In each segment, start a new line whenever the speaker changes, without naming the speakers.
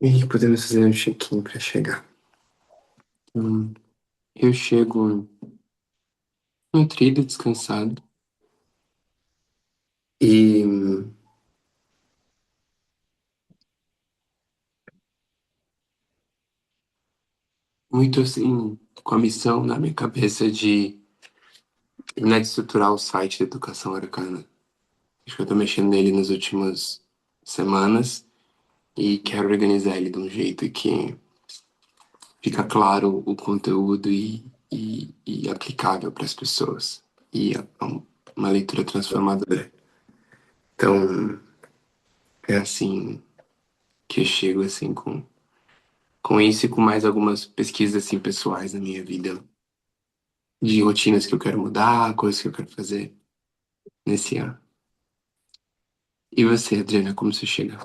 E podemos fazer um check-in para chegar. Hum, eu chego nutrido, descansado e muito assim, com a missão na minha cabeça de estruturar o site da Educação Arcana. Acho que eu tô mexendo nele nas últimas semanas e quero organizar ele de um jeito que fica claro o conteúdo e aplicável para as pessoas. E uma leitura transformadora. Então, é assim que eu chego assim com isso e com mais algumas pesquisas assim pessoais na minha vida, de rotinas que eu quero mudar, coisas que eu quero fazer nesse ano. E você, Adriana, como você chega?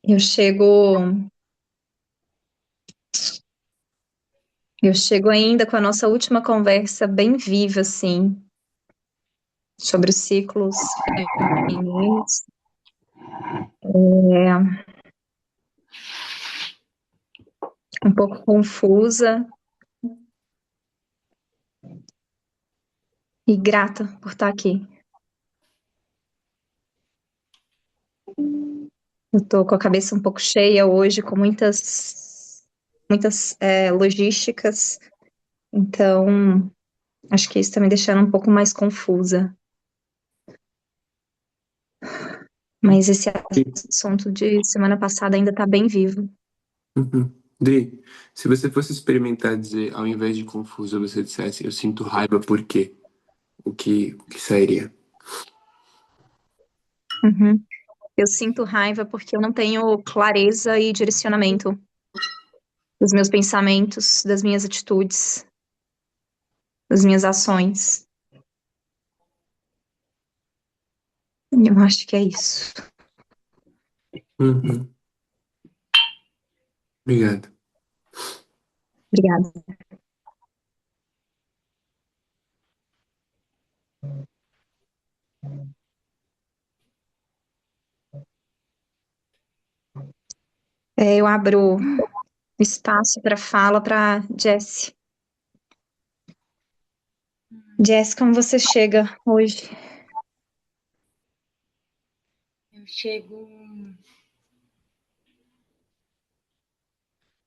Eu chego, eu chego ainda com a nossa última conversa bem viva, assim, sobre os ciclos femininos. É, um pouco confusa e grata por estar aqui. Eu tô com a cabeça um pouco cheia hoje, com muitas logísticas. Então, acho que isso tá me deixando um pouco mais confusa. Mas esse assunto de semana passada ainda tá bem vivo.
Uhum. Dri, se você fosse experimentar dizer, ao invés de confuso, você dissesse eu sinto raiva por quê? O que sairia?
Uhum. Eu sinto raiva porque eu não tenho clareza e direcionamento dos meus pensamentos, das minhas atitudes, das minhas ações. Eu acho que é isso.
Uhum. Obrigado.
Obrigada. Eu abro espaço para fala para Jess. Jess, como você chega hoje?
Eu chego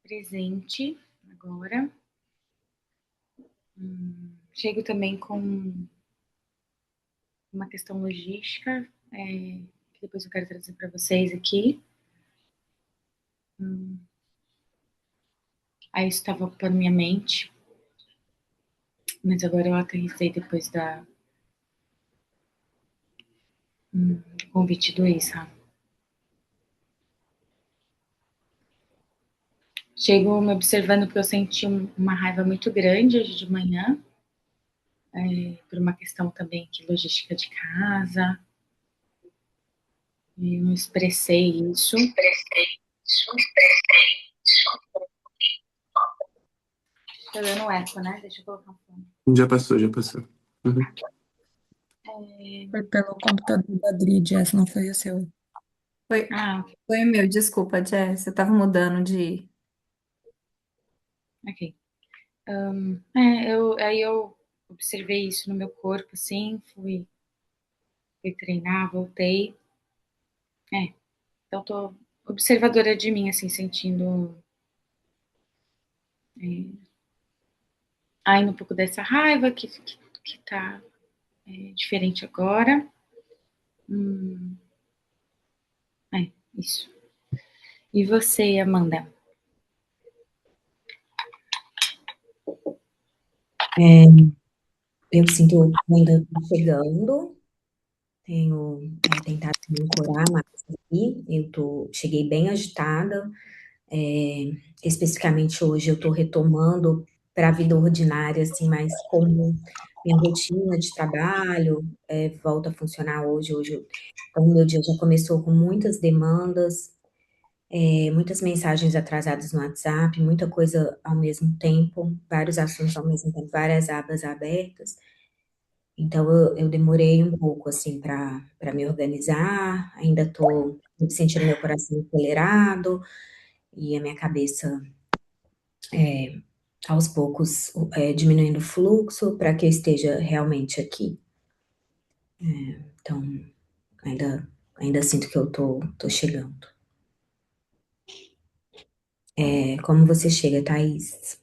presente agora. Chego também com uma questão logística, que depois eu quero trazer para vocês aqui. Aí isso estava ocupando minha mente, mas agora eu aterrissei depois do convite do Isra. Chego me observando porque eu senti uma raiva muito grande hoje de manhã, por uma questão também de logística de casa, e não expressei isso. Tá dando eco, né? Deixa eu colocar um fone.
Já passou, já passou. Uhum.
Foi pelo computador da Dri, Jess, não foi o seu.
Foi,
Ah,
foi o meu, desculpa, Jess. Eu tava mudando de.
ok. Aí eu observei isso no meu corpo, assim, fui treinar, voltei. Então tô observadora de mim, assim, sentindo ainda um pouco dessa raiva que tá diferente agora. Isso. E você, Amanda?
Eu sinto que ainda tô chegando, tenho tentado me ancorar mais aqui, cheguei bem agitada, é, especificamente hoje eu estou retomando para a vida ordinária, assim, mais como minha rotina de trabalho volta a funcionar hoje, então meu dia já começou com muitas demandas, muitas mensagens atrasadas no WhatsApp, muita coisa ao mesmo tempo, vários assuntos ao mesmo tempo, várias abas abertas, Então eu demorei um pouco assim para me organizar, ainda estou sentindo meu coração acelerado e a minha cabeça aos poucos diminuindo o fluxo para que eu esteja realmente aqui. Então ainda sinto que eu tô chegando. Como você chega, Thaís?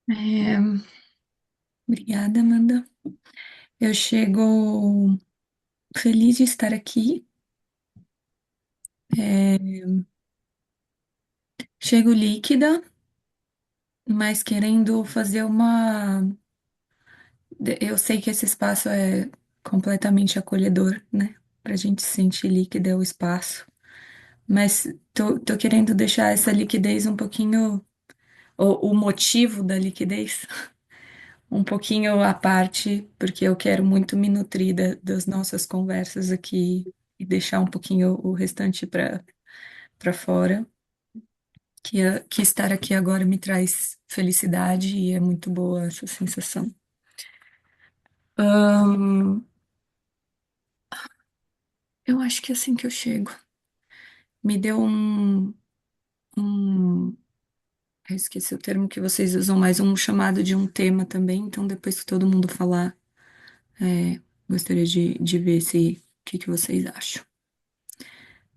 É, obrigada, Amanda. Eu chego feliz de estar aqui. É, chego líquida, mas querendo fazer uma. Eu sei que esse espaço é completamente acolhedor, né? Pra gente se sentir líquida é o espaço. Mas tô querendo deixar essa liquidez um pouquinho, o motivo da liquidez, um pouquinho à parte, porque eu quero muito me nutrir das nossas conversas aqui e deixar um pouquinho o restante para fora. Que estar aqui agora me traz felicidade e é muito boa essa sensação. Ahn, eu acho que é assim que eu chego. Me deu um eu esqueci o termo que vocês usam, mas um chamado de um tema também. Então, depois que todo mundo falar, é, gostaria de ver o que vocês acham.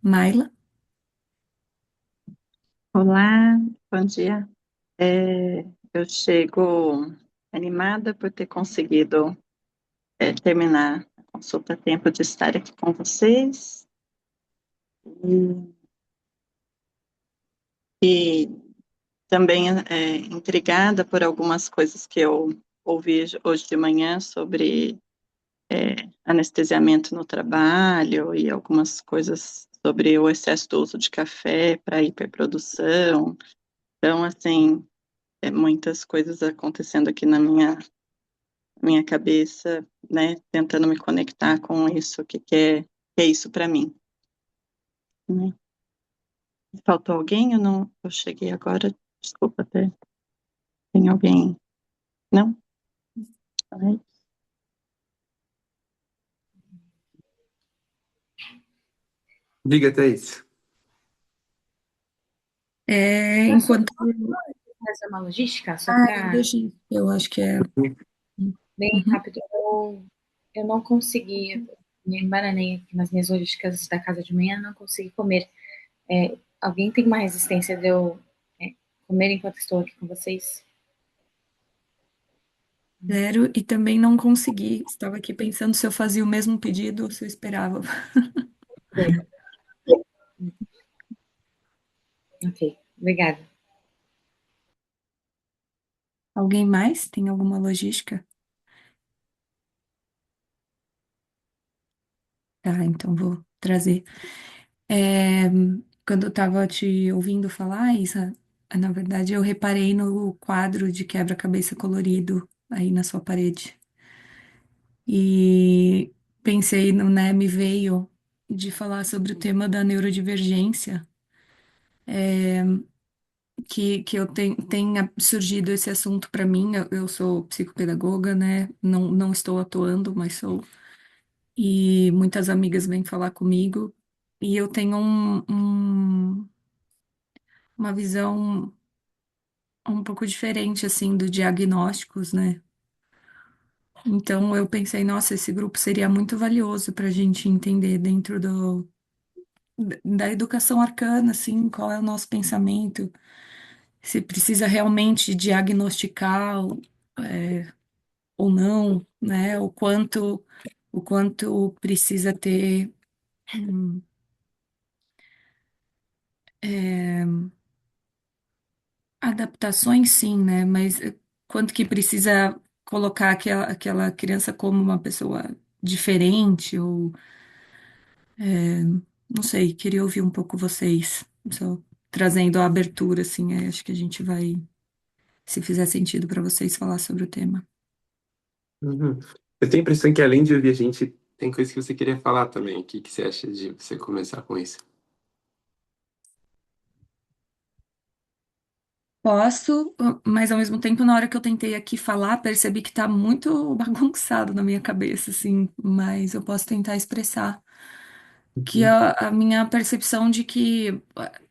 Maila?
Olá, bom dia. Eu chego animada por ter conseguido terminar a consulta a tempo de estar aqui com vocês e também intrigada por algumas coisas que eu ouvi hoje de manhã sobre anestesiamento no trabalho e algumas coisas sobre o excesso do uso de café para hiperprodução. Então, assim, muitas coisas acontecendo aqui na minha cabeça, né, tentando me conectar com isso, que é isso para mim, né? Faltou alguém? Eu cheguei agora, desculpa, até tem alguém? Não? Ai,
Diga, Thaís.
Enquanto.
Fazer uma logística, só
Ah,
para
eu acho que é.
bem
Uhum.
rápido. Eu não consegui, me embananei aqui nas minhas logísticas da casa de manhã, não consegui comer. Alguém tem uma resistência de eu comer enquanto estou aqui com vocês?
Zero, e também não consegui. Estava aqui pensando se eu fazia o mesmo pedido ou se eu esperava.
Ok, obrigada.
Alguém mais? Tem alguma logística? Tá, então vou trazer. É, quando eu estava te ouvindo falar, Isa, na verdade eu reparei no quadro de quebra-cabeça colorido aí na sua parede. E pensei, né, me veio de falar sobre o tema da neurodivergência, que tenha surgido esse assunto para mim. Eu sou psicopedagoga, né? Não estou atuando, mas sou. E muitas amigas vêm falar comigo. E eu tenho uma visão um pouco diferente, assim, do diagnósticos, né? Então eu pensei, nossa, esse grupo seria muito valioso para a gente entender dentro da educação arcana, assim, qual é o nosso pensamento, se precisa realmente diagnosticar é, ou não, né? O quanto precisa ter hum, é, adaptações, sim, né? Mas quanto que precisa colocar aquela criança como uma pessoa diferente ou não sei, queria ouvir um pouco vocês, só trazendo a abertura, assim, acho que a gente vai, se fizer sentido para vocês falar sobre o tema.
Uhum. Eu tenho a impressão que além de ouvir a gente, tem coisa que você queria falar também. O que que você acha de você começar com isso?
Posso, mas ao mesmo tempo, na hora que eu tentei aqui falar, percebi que tá muito bagunçado na minha cabeça, assim, mas eu posso tentar expressar que a minha percepção de que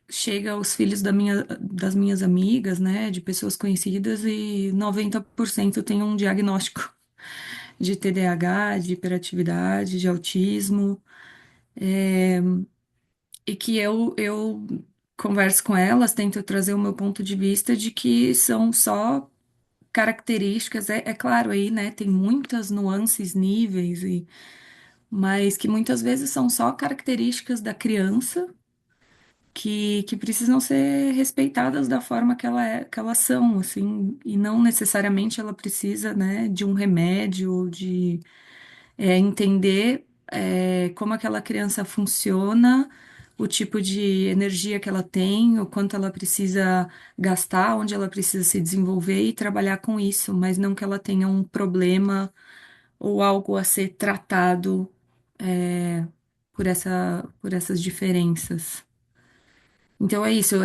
chega aos filhos das minhas amigas, né, de pessoas conhecidas, e 90% tem um diagnóstico de TDAH, de hiperatividade, de autismo, e que eu converso com elas, tento trazer o meu ponto de vista de que são só características, é claro aí, né, tem muitas nuances, níveis, mas que muitas vezes são só características da criança que precisam ser respeitadas da forma que elas são, assim, e não necessariamente ela precisa, né, de um remédio, de entender como aquela criança funciona, o tipo de energia que ela tem, o quanto ela precisa gastar, onde ela precisa se desenvolver e trabalhar com isso, mas não que ela tenha um problema ou algo a ser tratado por essas diferenças. Então é isso,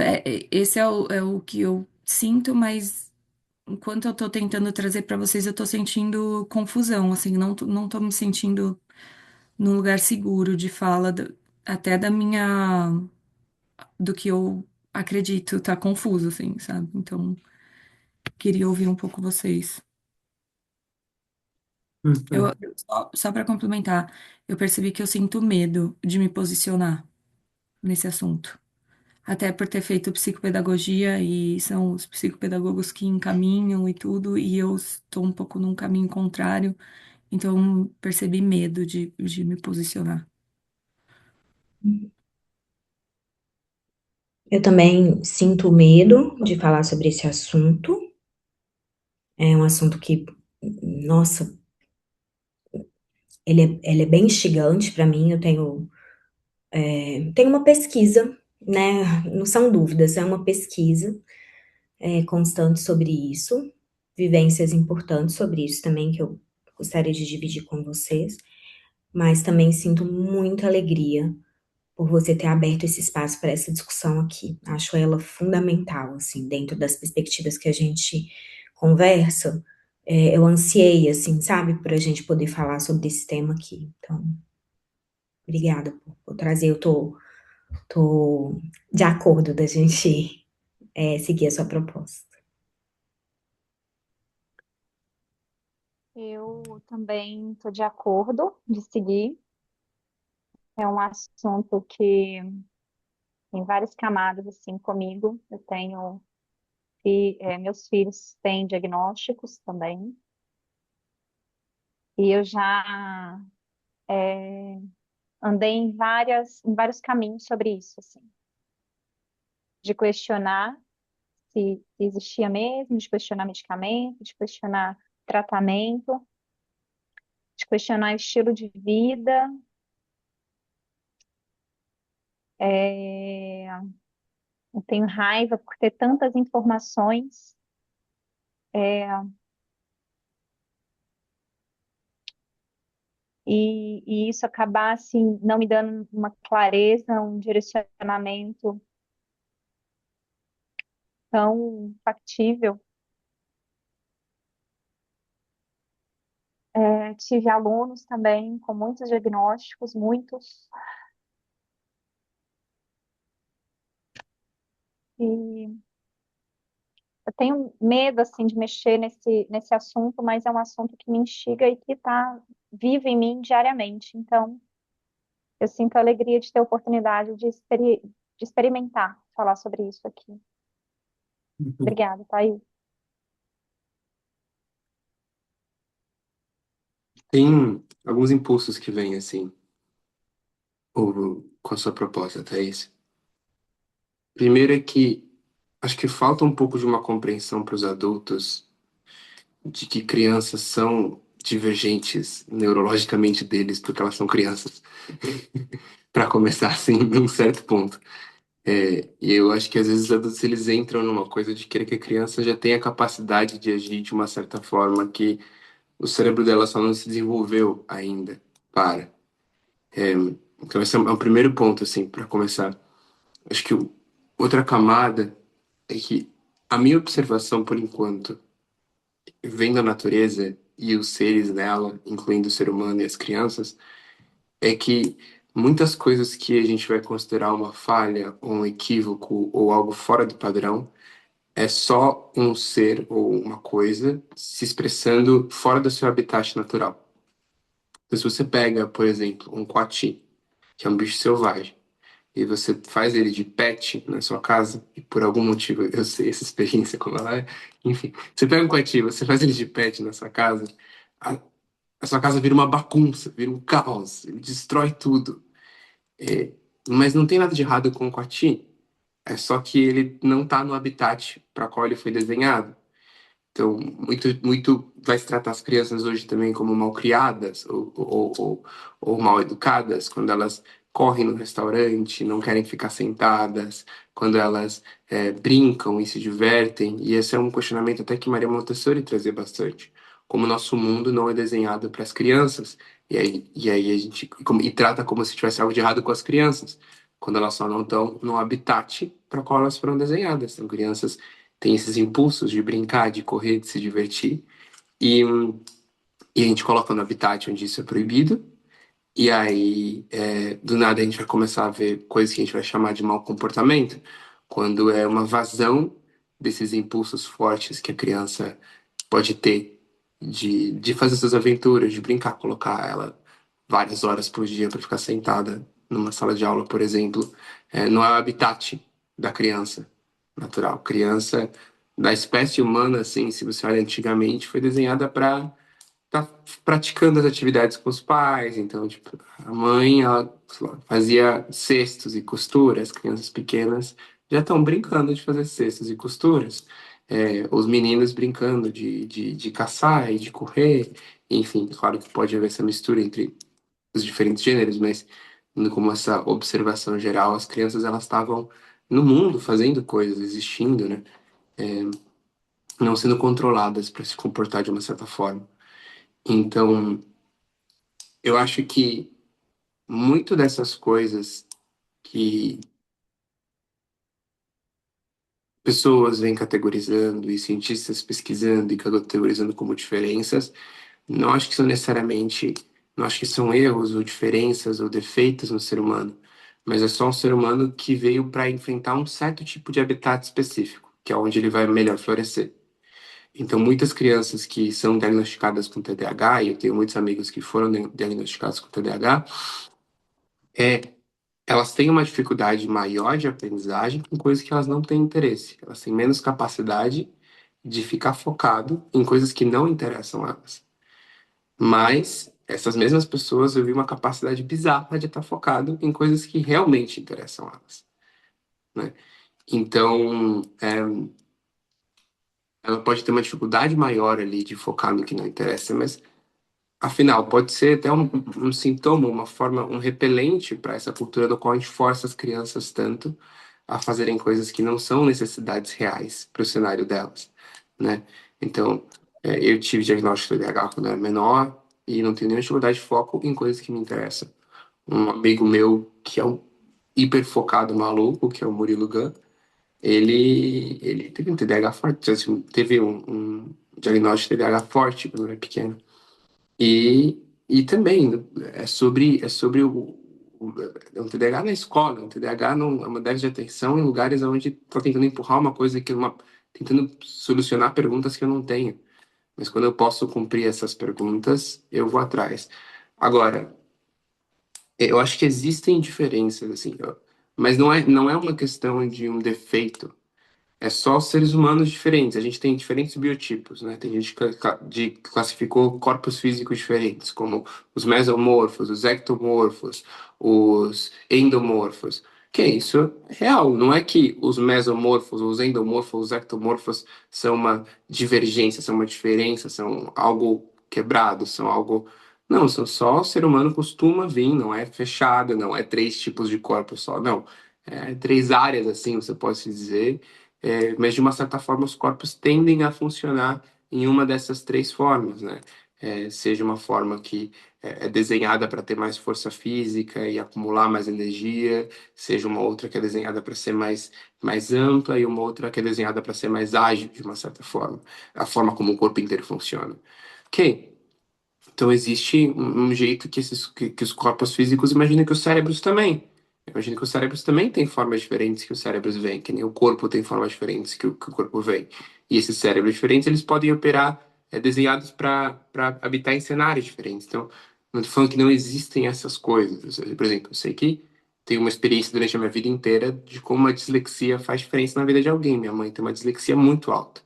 esse é o que eu sinto, mas enquanto eu tô tentando trazer para vocês, eu tô sentindo confusão, assim, não tô me sentindo num lugar seguro de fala, até do que eu acredito, tá confuso, assim, sabe? Então, queria ouvir um pouco vocês.
Uhum.
Só para complementar, eu percebi que eu sinto medo de me posicionar nesse assunto. Até por ter feito psicopedagogia e são os psicopedagogos que encaminham e tudo, e eu estou um pouco num caminho contrário, então percebi medo de me posicionar.
Eu também sinto medo de falar sobre esse assunto. É um assunto que, nossa, ele é bem instigante para mim. Eu tenho uma pesquisa, né? Não são dúvidas, é uma pesquisa constante sobre isso, vivências importantes sobre isso também que eu gostaria de dividir com vocês, mas também sinto muita alegria por você ter aberto esse espaço para essa discussão aqui. Acho ela fundamental, assim, dentro das perspectivas que a gente conversa. Eu ansiei, assim, sabe, para a gente poder falar sobre esse tema aqui. Então, obrigada por trazer. Eu tô de acordo da gente seguir a sua proposta.
Eu também estou de acordo de seguir. É um assunto que tem várias camadas assim comigo. Eu tenho meus filhos têm diagnósticos também e eu já andei em vários caminhos sobre isso, assim, de questionar se existia mesmo, de questionar medicamento, de questionar tratamento, de questionar estilo de vida. É, eu tenho raiva por ter tantas informações. é, e isso acabar assim, não me dando uma clareza, um direcionamento tão factível. Tive alunos também com muitos diagnósticos, muitos, e eu tenho medo assim de mexer nesse assunto, mas é um assunto que me instiga e que está vivo em mim diariamente. Então, eu sinto a alegria de ter a oportunidade de experimentar falar sobre isso aqui.
Uhum.
Obrigada, Thaís.
Tem alguns impulsos que vêm assim, com a sua proposta, Thaís. Primeiro é que acho que falta um pouco de uma compreensão para os adultos de que crianças são divergentes neurologicamente deles, porque elas são crianças, para começar assim, num certo ponto. E eu acho que às vezes os adultos eles entram numa coisa de querer que a criança já tenha a capacidade de agir de uma certa forma que o cérebro dela só não se desenvolveu ainda para. Então esse é um primeiro ponto assim para começar. Acho que outra camada é que A minha observação, por enquanto, vendo a natureza e os seres dela, incluindo o ser humano e as crianças, é que muitas coisas que a gente vai considerar uma falha, ou um equívoco, ou algo fora do padrão, é só um ser ou uma coisa se expressando fora do seu habitat natural. Então, se você pega, por exemplo, um coati, que é um bicho selvagem, e você faz ele de pet na sua casa, e por algum motivo eu sei essa experiência como ela é, enfim, você pega um coati, você faz ele de pet na sua casa, a, a sua casa vira uma bagunça, vira um caos, ele destrói tudo. É, mas não tem nada de errado com o coati, é só que ele não está no habitat para qual ele foi desenhado. Então, muito vai se tratar as crianças hoje também como mal criadas ou mal educadas, quando elas correm no restaurante, não querem ficar sentadas, quando elas brincam e se divertem. E esse é um questionamento até que Maria Montessori trazia bastante. Como o nosso mundo não é desenhado para as crianças, e aí a gente e trata como se tivesse algo de errado com as crianças, quando elas só não estão no habitat para qual elas foram desenhadas. São crianças tem esses impulsos de brincar, de correr, de se divertir, e a gente coloca no habitat onde isso é proibido, e aí do nada a gente vai começar a ver coisas que a gente vai chamar de mau comportamento, quando é uma vazão desses impulsos fortes que a criança pode ter de fazer suas aventuras, de brincar, colocar ela várias horas por dia para ficar sentada numa sala de aula, por exemplo, não é o habitat da criança natural. Criança da espécie humana, assim, se você olha antigamente, foi desenhada para estar praticando as atividades com os pais. Então, tipo, a mãe, ela sei lá, fazia cestos e costuras, as crianças pequenas já estão brincando de fazer cestos e costuras. Os meninos brincando de caçar e de correr, enfim, claro que pode haver essa mistura entre os diferentes gêneros, mas como essa observação geral, as crianças elas estavam no mundo fazendo coisas, existindo, né? Não sendo controladas para se comportar de uma certa forma. Então, eu acho que muito dessas coisas que pessoas vêm categorizando e cientistas pesquisando e categorizando como diferenças, não acho que são necessariamente, não acho que são erros ou diferenças ou defeitos no ser humano, mas é só um ser humano que veio para enfrentar um certo tipo de habitat específico, que é onde ele vai melhor florescer. Então, muitas crianças que são diagnosticadas com TDAH, e eu tenho muitos amigos que foram diagnosticados com TDAH, é, elas têm uma dificuldade maior de aprendizagem com coisas que elas não têm interesse. Elas têm menos capacidade de ficar focado em coisas que não interessam a elas. Mas essas mesmas pessoas eu vi uma capacidade bizarra de estar focado em coisas que realmente interessam a elas, né? Então, ela pode ter uma dificuldade maior ali de focar no que não interessa, mas afinal, pode ser até um sintoma, uma forma, um repelente para essa cultura do qual a gente força as crianças tanto a fazerem coisas que não são necessidades reais para o cenário delas, né? Então, eu tive diagnóstico de TDAH quando eu era menor e não tenho nenhuma dificuldade de foco em coisas que me interessam. Um amigo meu que é um hiper focado maluco, que é o Murilo Gun, ele teve um TDAH forte, assim, teve um diagnóstico de TDAH forte quando era pequeno. E também é sobre é um TDAH na escola, é um TDAH é uma déficit de atenção em lugares onde está tentando empurrar uma coisa tentando solucionar perguntas que eu não tenho. Mas quando eu posso cumprir essas perguntas, eu vou atrás. Agora, eu acho que existem diferenças, assim, ó, mas não é uma questão de um defeito. É só seres humanos diferentes. A gente tem diferentes biotipos, né? Tem gente que classificou corpos físicos diferentes, como os mesomorfos, os ectomorfos, os endomorfos. Que é isso? É real. Não é que os mesomorfos, os endomorfos, os ectomorfos são uma divergência, são uma diferença, são algo quebrado, são algo. Não, são só o ser humano costuma vir, não é fechado, não é três tipos de corpos só, não. É três áreas, assim, você pode se dizer, mas de uma certa forma os corpos tendem a funcionar em uma dessas três formas, né? Seja uma forma que é desenhada para ter mais força física e acumular mais energia, seja uma outra que é desenhada para ser mais ampla e uma outra que é desenhada para ser mais ágil, de uma certa forma, a forma como o corpo inteiro funciona. Ok, então existe um jeito que os corpos físicos imaginam que os cérebros também. Imagina que os cérebros também têm formas diferentes que os cérebros veem, que nem o corpo tem formas diferentes que o corpo vê. E esses cérebros diferentes, eles podem operar desenhados para habitar em cenários diferentes. Então, não estou falando que não existem essas coisas. Por exemplo, eu sei que tenho uma experiência durante a minha vida inteira de como a dislexia faz diferença na vida de alguém. Minha mãe tem uma dislexia muito alta.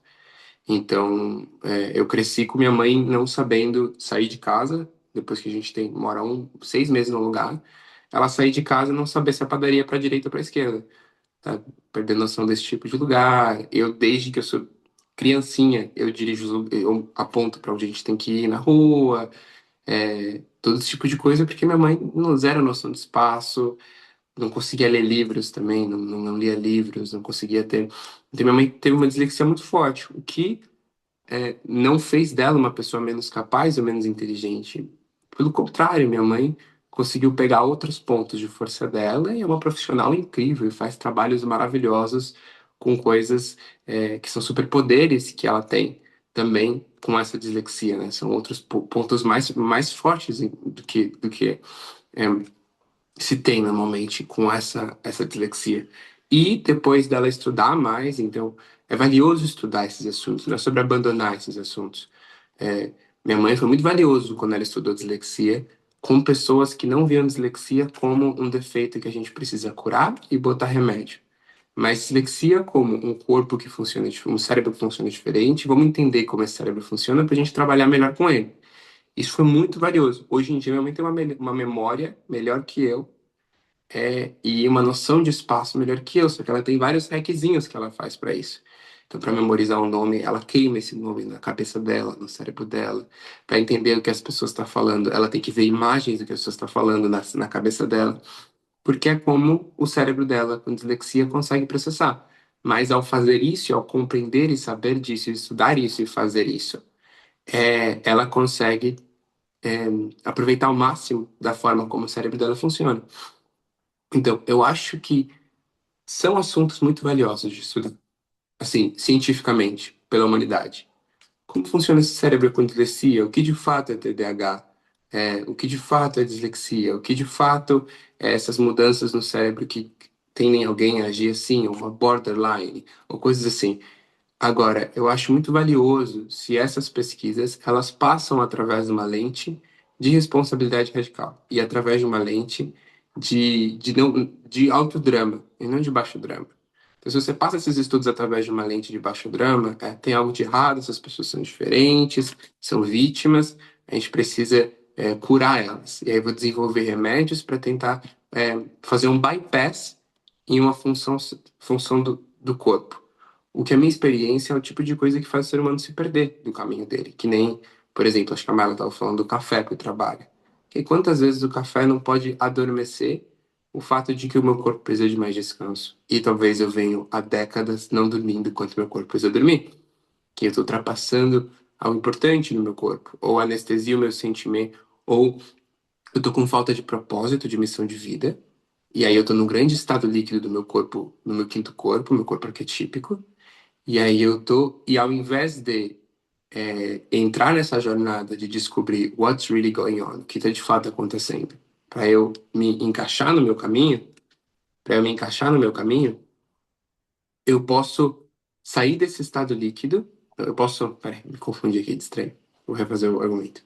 Então, eu cresci com minha mãe não sabendo sair de casa, depois que a gente mora 6 meses no lugar, ela sair de casa e não saber se a padaria é para direita ou para esquerda, tá? Perder noção desse tipo de lugar. Eu, desde que eu sou criancinha, eu dirijo, eu aponto para onde a gente tem que ir na rua, todo esse tipo de coisa, porque minha mãe não zero noção de espaço, não conseguia ler livros também, não lia livros, não conseguia ter. Então, minha mãe teve uma dislexia muito forte, o que não fez dela uma pessoa menos capaz ou menos inteligente. Pelo contrário, minha mãe conseguiu pegar outros pontos de força dela e é uma profissional incrível e faz trabalhos maravilhosos com coisas que são superpoderes que ela tem também com essa dislexia, né? São outros pontos mais fortes do que é, se tem normalmente com essa dislexia. E depois dela estudar mais, então é valioso estudar esses assuntos, não é sobre abandonar esses assuntos. É, minha mãe foi muito valioso quando ela estudou dislexia, com pessoas que não viam dislexia como um defeito que a gente precisa curar e botar remédio. Mas dislexia como um corpo que funciona, um cérebro que funciona diferente, vamos entender como esse cérebro funciona para a gente trabalhar melhor com ele. Isso foi muito valioso. Hoje em dia, minha mãe tem uma memória melhor que eu, e uma noção de espaço melhor que eu, só que ela tem vários hackzinhos que ela faz para isso. Então, para memorizar um nome, ela queima esse nome na cabeça dela, no cérebro dela. Para entender o que as pessoas estão falando, ela tem que ver imagens do que as pessoas estão falando na cabeça dela, porque é como o cérebro dela, com dislexia, consegue processar. Mas ao fazer isso, ao compreender e saber disso, estudar isso e fazer isso, ela consegue aproveitar ao máximo da forma como o cérebro dela funciona. Então, eu acho que são assuntos muito valiosos de estudar, assim, cientificamente, pela humanidade. Como funciona esse cérebro com dislexia? O que de fato é TDAH? O que de fato é dislexia? O que de fato é essas mudanças no cérebro que tendem alguém a agir assim, ou uma borderline, ou coisas assim. Agora, eu acho muito valioso se essas pesquisas elas passam através de uma lente de responsabilidade radical e através de uma lente de alto drama e não de baixo drama. Então, se você passa esses estudos através de uma lente de baixo drama, tem algo de errado, essas pessoas são diferentes, são vítimas, a gente precisa curar elas. E aí eu vou desenvolver remédios para tentar fazer um bypass em uma função do corpo. O que a minha experiência é o tipo de coisa que faz o ser humano se perder do caminho dele. Que nem, por exemplo, acho que a Marla estava falando do café que eu trabalho. E quantas vezes o café não pode adormecer o fato de que o meu corpo precisa de mais descanso? E talvez eu venho há décadas não dormindo enquanto meu corpo precisa dormir. Que eu estou ultrapassando algo importante no meu corpo. Ou anestesia o meu sentimento. Ou eu estou com falta de propósito, de missão de vida. E aí eu estou num grande estado líquido do meu corpo, no meu quinto corpo, meu corpo arquetípico. E aí e ao invés de entrar nessa jornada de descobrir what's really going on, o que está de fato acontecendo, para eu me encaixar no meu caminho, para eu me encaixar no meu caminho, eu posso sair desse estado líquido, eu posso, peraí, me confundi aqui, distraí, vou refazer o argumento.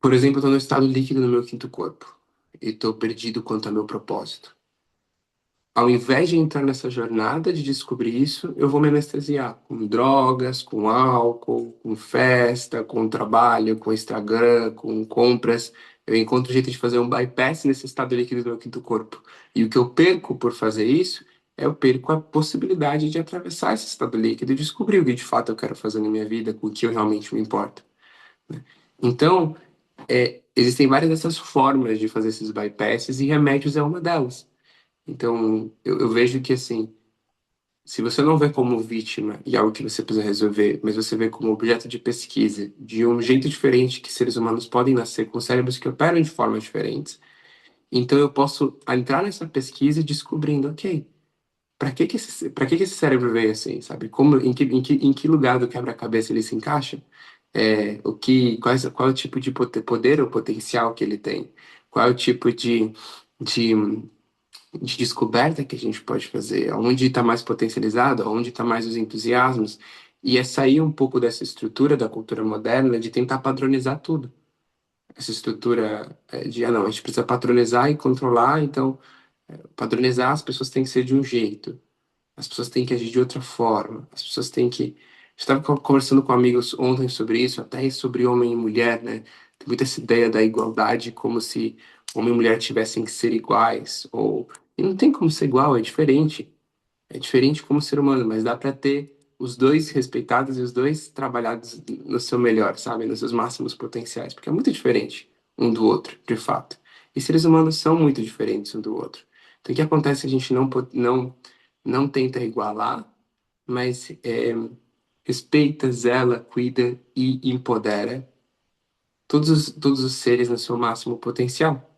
Por exemplo, eu estou no estado líquido no meu quinto corpo e estou perdido quanto ao meu propósito. Ao invés de entrar nessa jornada de descobrir isso, eu vou me anestesiar com drogas, com álcool, com festa, com trabalho, com Instagram, com compras. Eu encontro um jeito de fazer um bypass nesse estado líquido do meu quinto corpo. E o que eu perco por fazer isso eu perco a possibilidade de atravessar esse estado líquido e descobrir o que de fato eu quero fazer na minha vida, com o que eu realmente me importo. Então, existem várias dessas formas de fazer esses bypasses e remédios é uma delas. Então, eu vejo que, assim, se você não vê como vítima e algo que você precisa resolver, mas você vê como objeto de pesquisa, de um jeito diferente que seres humanos podem nascer com cérebros que operam de formas diferentes, então eu posso entrar nessa pesquisa e descobrindo, ok, para que esse cérebro veio assim, sabe? Como, em que lugar do quebra-cabeça ele se encaixa? Qual é o tipo de poder ou potencial que ele tem? Qual é o tipo de, de descoberta que a gente pode fazer? Onde está mais potencializado? Onde está mais os entusiasmos? E é sair um pouco dessa estrutura da cultura moderna de tentar padronizar tudo. Essa estrutura não, a gente precisa padronizar e controlar, então, padronizar as pessoas têm que ser de um jeito. As pessoas têm que agir de outra forma. As pessoas têm que. Estava conversando com amigos ontem sobre isso, até sobre homem e mulher, né? Tem muita essa ideia da igualdade, como se homem e mulher tivessem que ser iguais. E não tem como ser igual, é diferente. É diferente como ser humano, mas dá para ter os dois respeitados e os dois trabalhados no seu melhor, sabe? Nos seus máximos potenciais, porque é muito diferente um do outro, de fato. E seres humanos são muito diferentes um do outro. Então, o que acontece se a gente não tenta igualar, mas respeita, zela, cuida e empodera todos os seres no seu máximo potencial.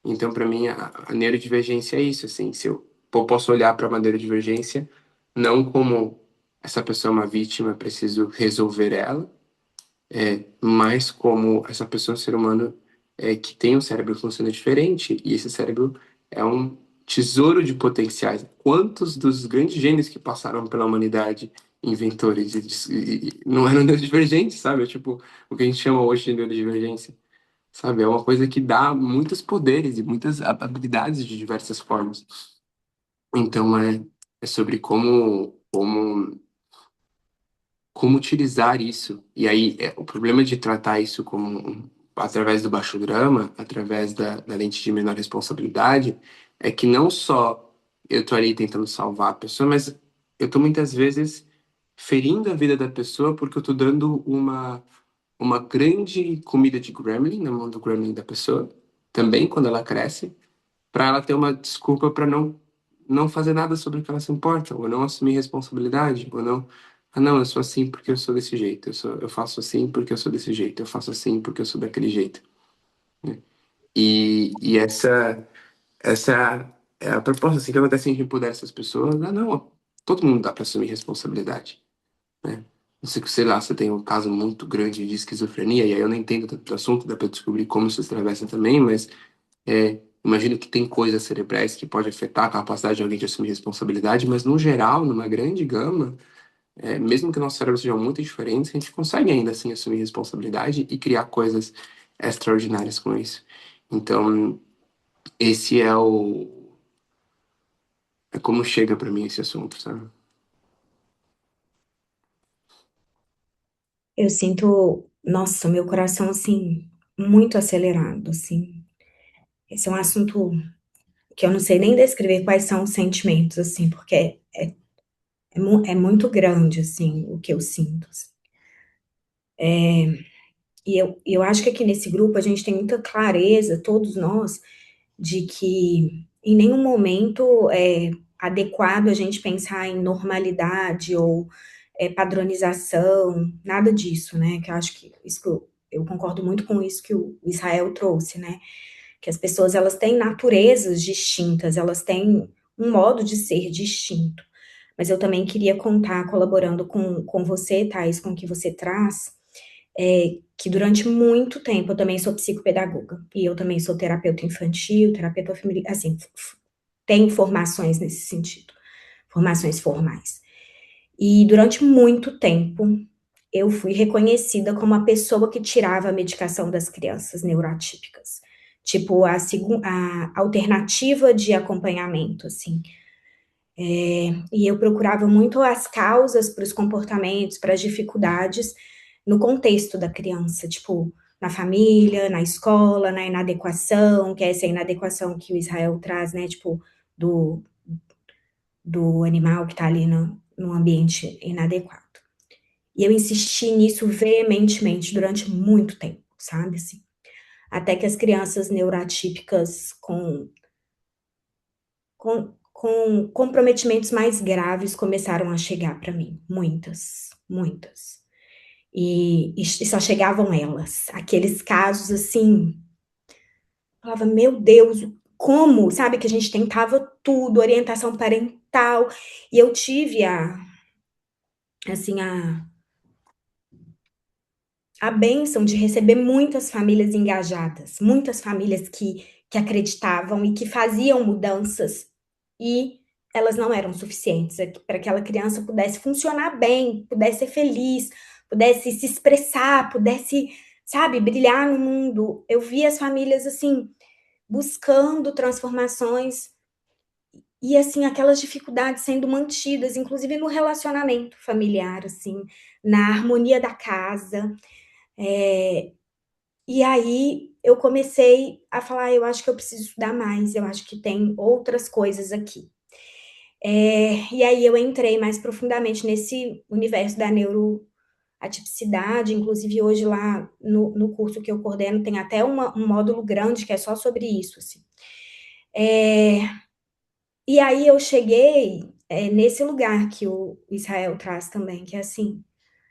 Então, para mim, a neurodivergência é isso, assim, se eu posso olhar para uma neurodivergência não como essa pessoa é uma vítima, preciso resolver ela, mas como essa pessoa é um ser humano que tem um cérebro que funciona diferente, e esse cérebro é um tesouro de potenciais. Quantos dos grandes gênios que passaram pela humanidade, inventores, não eram neurodivergentes, sabe? É tipo o que a gente chama hoje de neurodivergência. Sabe, é uma coisa que dá muitos poderes e muitas habilidades de diversas formas. Então é sobre como utilizar isso. E aí o problema de tratar isso através do baixo drama, através da lente de menor responsabilidade, é que não só eu tô ali tentando salvar a pessoa, mas eu tô muitas vezes ferindo a vida da pessoa porque eu tô dando uma grande comida de gremlin na mão do gremlin da pessoa, também quando ela cresce, para ela ter uma desculpa para não fazer nada sobre o que ela se importa, ou não assumir responsabilidade, ou não, não, eu sou assim porque eu sou desse jeito, eu faço assim porque eu sou desse jeito, eu faço assim porque eu sou daquele jeito. E essa é a proposta, assim, que acontece se a gente puder essas pessoas, não, todo mundo dá para assumir responsabilidade, né? Não sei que, sei lá, você tem um caso muito grande de esquizofrenia, e aí eu não entendo tanto do assunto, dá para descobrir como isso se atravessa também, mas imagino que tem coisas cerebrais que pode afetar a capacidade de alguém de assumir responsabilidade, mas no geral, numa grande gama, mesmo que nossos cérebros sejam muito diferentes, a gente consegue ainda assim assumir responsabilidade e criar coisas extraordinárias com isso. Então, esse é como chega para mim esse assunto, sabe?
Eu sinto, nossa, meu coração, assim, muito acelerado, assim. Esse é um assunto que eu não sei nem descrever quais são os sentimentos, assim, porque é muito grande, assim, o que eu sinto, assim. E eu acho que aqui nesse grupo a gente tem muita clareza, todos nós, de que em nenhum momento é adequado a gente pensar em normalidade ou padronização, nada disso, né? Que eu acho que isso que eu concordo muito com isso que o Israel trouxe, né? Que as pessoas elas têm naturezas distintas, elas têm um modo de ser distinto. Mas eu também queria contar, colaborando com você, Thais, com o que você traz, que durante muito tempo eu também sou psicopedagoga, e eu também sou terapeuta infantil, terapeuta familiar, assim, tenho formações nesse sentido, formações formais. E durante muito tempo eu fui reconhecida como a pessoa que tirava a medicação das crianças neuroatípicas. Tipo, a alternativa de acompanhamento, assim. E eu procurava muito as causas para os comportamentos, para as dificuldades no contexto da criança, tipo, na família, na escola, na inadequação, que é essa inadequação que o Israel traz, né, tipo, do, do animal que está ali no ambiente inadequado. E eu insisti nisso veementemente durante muito tempo, sabe, assim, até que as crianças neuroatípicas com com comprometimentos mais graves começaram a chegar para mim. Muitas, muitas. E só chegavam elas. Aqueles casos assim, eu falava, meu Deus, como? Sabe que a gente tentava tudo, orientação parental, e eu tive assim, a bênção de receber muitas famílias engajadas, muitas famílias que acreditavam e que faziam mudanças, e elas não eram suficientes para que aquela criança pudesse funcionar bem, pudesse ser feliz, pudesse se expressar, pudesse, sabe, brilhar no mundo. Eu vi as famílias, assim, buscando transformações e, assim, aquelas dificuldades sendo mantidas, inclusive no relacionamento familiar, assim, na harmonia da casa. E aí eu comecei a falar, eu acho que eu preciso estudar mais, eu acho que tem outras coisas aqui. E aí eu entrei mais profundamente nesse universo da neuroatipicidade, inclusive hoje lá no curso que eu coordeno tem até um módulo grande que é só sobre isso, assim. E aí eu cheguei nesse lugar que o Israel traz também, que é assim,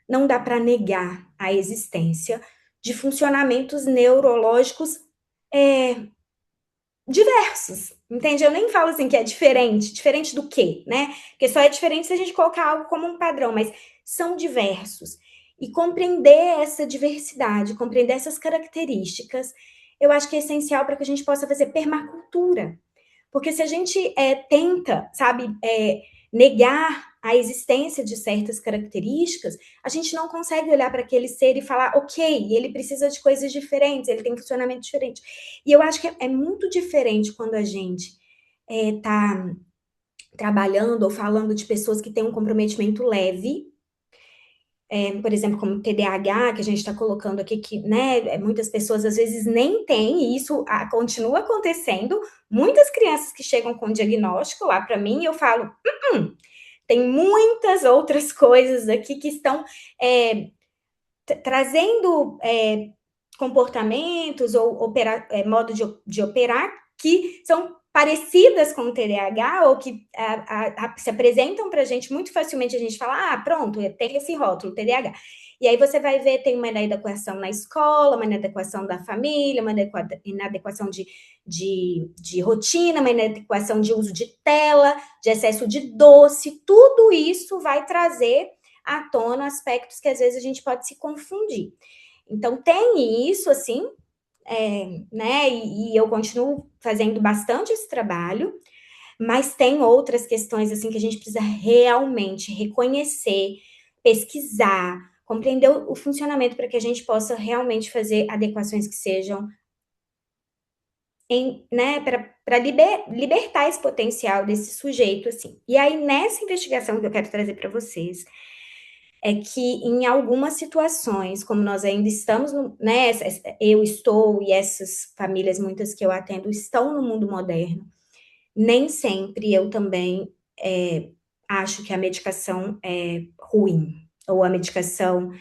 não dá para negar a existência de funcionamentos neurológicos diversos, entende? Eu nem falo assim que é diferente, diferente do quê, né? Porque só é diferente se a gente colocar algo como um padrão, mas são diversos. E compreender essa diversidade, compreender essas características, eu acho que é essencial para que a gente possa fazer permacultura. Porque se a gente tenta, sabe, negar a existência de certas características, a gente não consegue olhar para aquele ser e falar, ok, ele precisa de coisas diferentes, ele tem funcionamento diferente. E eu acho que é muito diferente quando a gente está trabalhando ou falando de pessoas que têm um comprometimento leve, por exemplo, como TDAH, que a gente está colocando aqui, que né, muitas pessoas às vezes nem têm, e isso continua acontecendo. Muitas crianças que chegam com diagnóstico lá para mim, eu falo, tem muitas outras coisas aqui que estão trazendo comportamentos ou modo de operar que são parecidas com o TDAH ou que se apresentam para a gente muito facilmente, a gente fala, pronto, tem esse rótulo, TDAH. E aí você vai ver, tem uma inadequação na escola, uma inadequação da família, uma inadequação de rotina, uma inadequação de uso de tela, de excesso de doce, tudo isso vai trazer à tona aspectos que às vezes a gente pode se confundir. Então, tem isso, assim, né? E eu continuo fazendo bastante esse trabalho, mas tem outras questões, assim, que a gente precisa realmente reconhecer, pesquisar, compreender o funcionamento para que a gente possa realmente fazer adequações que sejam né, para libertar esse potencial desse sujeito, assim. E aí, nessa investigação que eu quero trazer para vocês, é que em algumas situações, como nós ainda estamos, né, eu estou e essas famílias, muitas que eu atendo, estão no mundo moderno, nem sempre eu também acho que a medicação é ruim, ou a medicação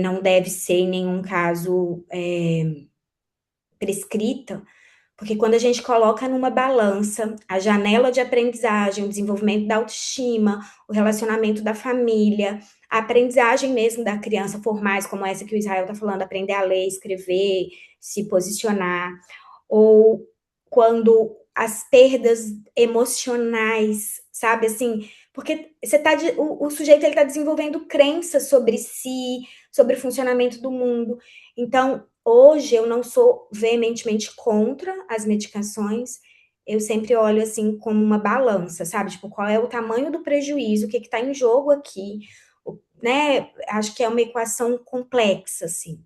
não deve ser, em nenhum caso, prescrita, porque quando a gente coloca numa balança a janela de aprendizagem, o desenvolvimento da autoestima, o relacionamento da família, a aprendizagem mesmo da criança, formais como essa que o Israel está falando, aprender a ler, escrever, se posicionar, ou quando as perdas emocionais, sabe, assim, porque o sujeito ele está desenvolvendo crenças sobre si, sobre o funcionamento do mundo. Então, hoje eu não sou veementemente contra as medicações, eu sempre olho assim como uma balança, sabe? Tipo, qual é o tamanho do prejuízo, o que está em jogo aqui, né? Acho que é uma equação complexa, assim.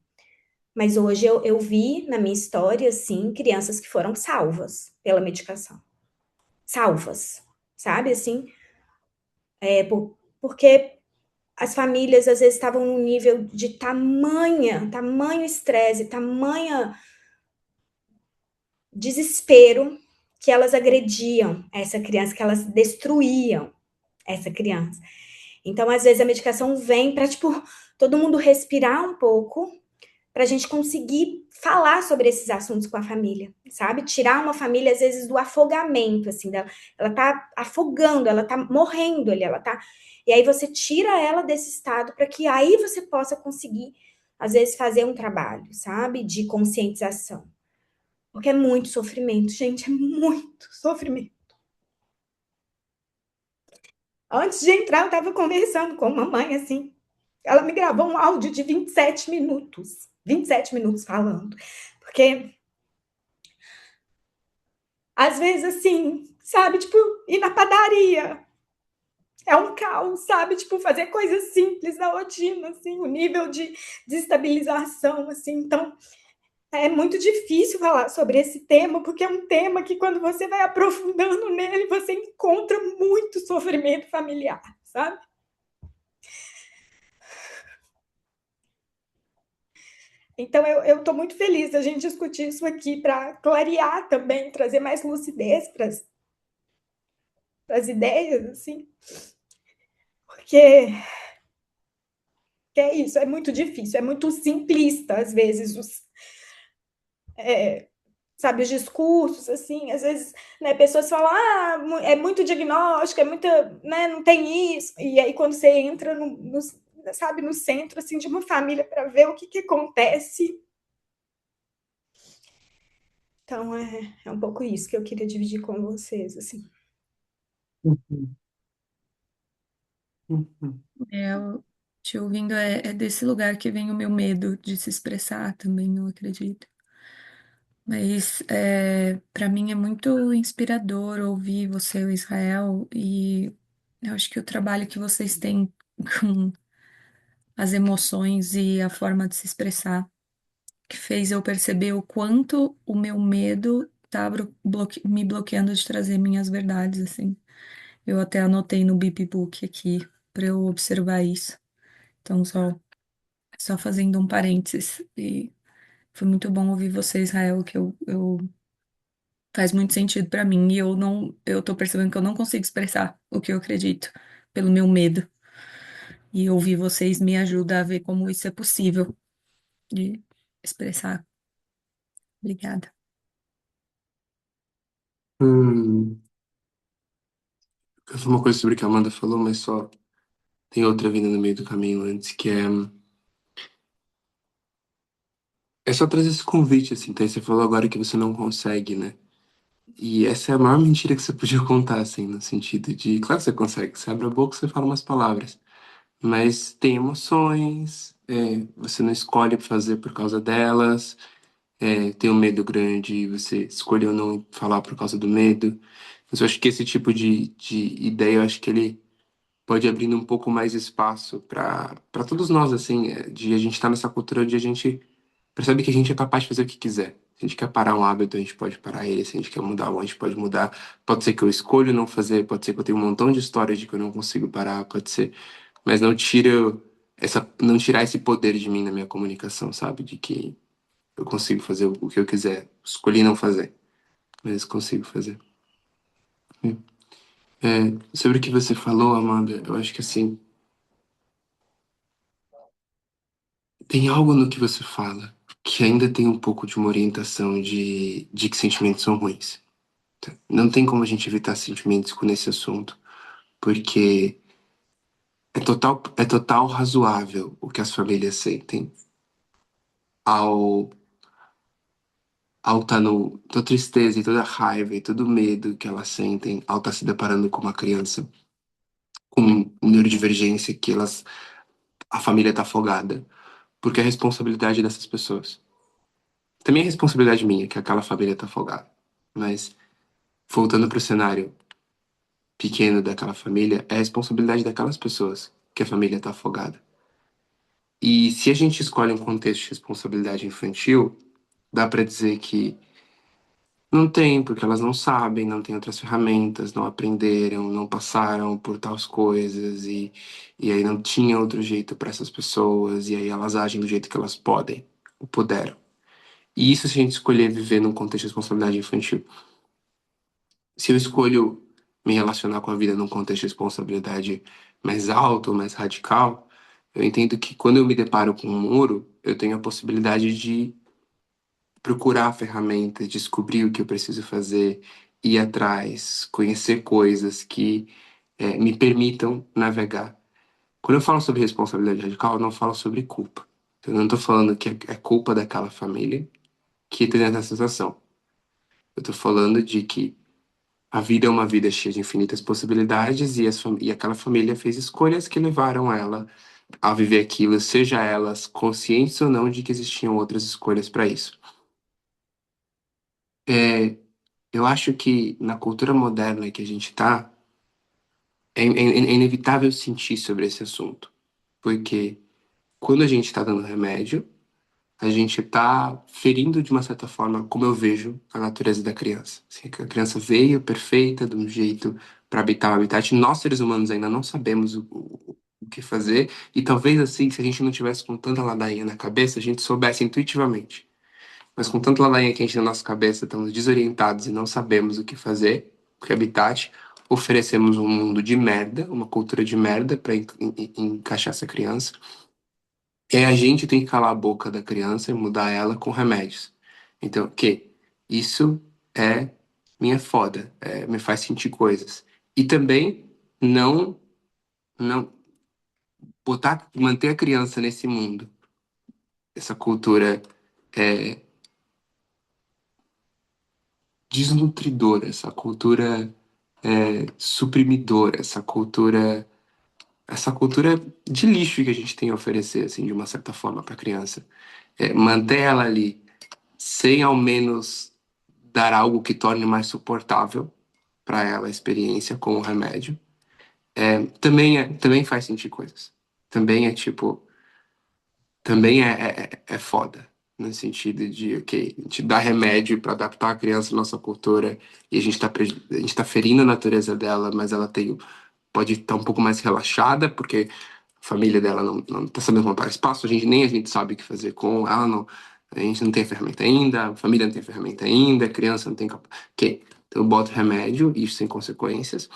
Mas hoje eu vi na minha história, assim, crianças que foram salvas pela medicação. Salvas, sabe? Assim, porque as famílias às vezes estavam num nível de tamanho estresse, tamanha desespero, que elas agrediam essa criança, que elas destruíam essa criança. Então, às vezes, a medicação vem para, tipo, todo mundo respirar um pouco, para a gente conseguir falar sobre esses assuntos com a família, sabe? Tirar uma família, às vezes, do afogamento, assim, ela tá afogando, ela tá morrendo ali, ela tá... E aí você tira ela desse estado para que aí você possa conseguir, às vezes, fazer um trabalho, sabe? De conscientização. Porque é muito sofrimento, gente, é muito sofrimento. Antes de entrar, eu estava conversando com uma mãe, assim, ela me gravou um áudio de 27 minutos. 27 minutos falando. Porque, às vezes, assim, sabe, tipo, ir na padaria é um caos, sabe? Tipo, fazer coisas simples na rotina, assim, o nível de estabilização, assim. Então, é muito difícil falar sobre esse tema, porque é um tema que, quando você vai aprofundando nele, você encontra muito sofrimento familiar, sabe? Então, eu estou muito feliz da gente discutir isso aqui para clarear também, trazer mais lucidez para as ideias, assim, porque é isso, é muito difícil, é muito simplista, às vezes, sabe, os discursos, assim, às vezes, né, pessoas falam, é muito diagnóstico, é muita, né, não tem isso, e aí quando você entra sabe, no centro, assim, de uma família para ver o que acontece. Então, é um pouco isso que eu queria dividir com vocês, assim.
Uhum. Uhum.
Eu te ouvindo é desse lugar que vem o meu medo de se expressar também, eu acredito. Mas para mim é muito inspirador ouvir você, o Israel, e eu acho que o trabalho que vocês têm com as emoções e a forma de se expressar, que fez eu perceber o quanto o meu medo tá me bloqueando de trazer minhas verdades, assim. Eu até anotei no Bip Book aqui para eu observar isso. Então, só fazendo um parênteses. E foi muito bom ouvir você, Israel, que eu faz muito sentido para mim. E eu tô percebendo que eu não consigo expressar o que eu acredito pelo meu medo. E ouvir vocês me ajuda a ver como isso é possível de expressar. Obrigada.
Hum, eu falei uma coisa sobre o que a Amanda falou, mas só tem outra vindo no meio do caminho antes, que é só trazer esse convite, assim, tá? Você falou agora que você não consegue, né? E essa é a maior mentira que você podia contar, assim, no sentido de, claro que você consegue, você abre a boca, você fala umas palavras, mas tem emoções, você não escolhe fazer por causa delas, tem um medo grande, você escolheu não falar por causa do medo. Mas eu acho que esse tipo de ideia, eu acho que ele pode abrindo um pouco mais espaço para todos nós, assim, de a gente estar nessa cultura onde a gente percebe que a gente é capaz de fazer o que quiser. Se a gente quer parar um hábito, a gente pode parar ele. Se a gente quer mudar um, a gente pode mudar. Pode ser que eu escolha não fazer, pode ser que eu tenha um montão de histórias de que eu não consigo parar, pode ser. Mas não tirar esse poder de mim na minha comunicação, sabe? De que eu consigo fazer o que eu quiser. Escolhi não fazer, mas consigo fazer. Sobre o que você falou, Amanda, eu acho que assim, tem algo no que você fala que ainda tem um pouco de uma orientação de que sentimentos são ruins. Não tem como a gente evitar sentimentos com esse assunto, porque é total razoável o que as famílias sentem ao, ao estar no, toda tristeza e toda raiva e todo medo que elas sentem ao estar se deparando com uma criança com neurodivergência a família está afogada, porque é responsabilidade dessas pessoas. Também é responsabilidade minha que aquela família está afogada, mas voltando para o cenário pequeno daquela família, é responsabilidade daquelas pessoas que a família está afogada. E se a gente escolhe um contexto de responsabilidade infantil, dá para dizer que não tem, porque elas não sabem, não têm outras ferramentas, não aprenderam, não passaram por tais coisas e aí não tinha outro jeito para essas pessoas e aí elas agem do jeito que elas podem ou puderam. E isso se a gente escolher viver num contexto de responsabilidade infantil. Se eu escolho me relacionar com a vida num contexto de responsabilidade mais alto, mais radical, Eu entendo que quando eu me deparo com um muro, eu tenho a possibilidade de procurar ferramentas, descobrir o que eu preciso fazer, ir atrás, conhecer coisas que me permitam navegar. Quando eu falo sobre responsabilidade radical, eu não falo sobre culpa. Eu não estou falando que é culpa daquela família que tem essa sensação. Eu estou falando de que a vida é uma vida cheia de infinitas possibilidades e aquela família fez escolhas que levaram ela a viver aquilo, seja elas conscientes ou não de que existiam outras escolhas para isso. É, eu acho que na cultura moderna que a gente está, é inevitável sentir sobre esse assunto, porque quando a gente está dando remédio, a gente está ferindo de uma certa forma, como eu vejo, a natureza da criança. Assim, que a criança veio perfeita, de um jeito para habitar o habitat. Nós, seres humanos, ainda não sabemos o que fazer, e talvez assim, se a gente não tivesse com tanta ladainha na cabeça, a gente soubesse intuitivamente. Mas com tanta ladainha quente na nossa cabeça, estamos desorientados e não sabemos o que fazer, porque habitat, oferecemos um mundo de merda, uma cultura de merda para encaixar essa criança. É a gente tem que calar a boca da criança e mudar ela com remédios. Então, que isso é minha foda, me faz sentir coisas. E também não não manter a criança nesse mundo, essa cultura é, desnutridora, essa cultura suprimidora, essa cultura de lixo que a gente tem a oferecer, assim, de uma certa forma para a criança. Manter ela ali sem ao menos dar algo que torne mais suportável para ela a experiência com o remédio, também faz sentir coisas. Também é tipo, também é foda, no sentido de, ok, a gente dá remédio para adaptar a criança à nossa cultura e a gente tá ferindo a natureza dela, mas ela pode estar um pouco mais relaxada, porque a família dela não tá sabendo montar espaço, nem a gente sabe o que fazer com ela, não, a gente não tem a ferramenta ainda, a família não tem ferramenta ainda, a criança não tem ok, então eu boto remédio, isso sem consequências,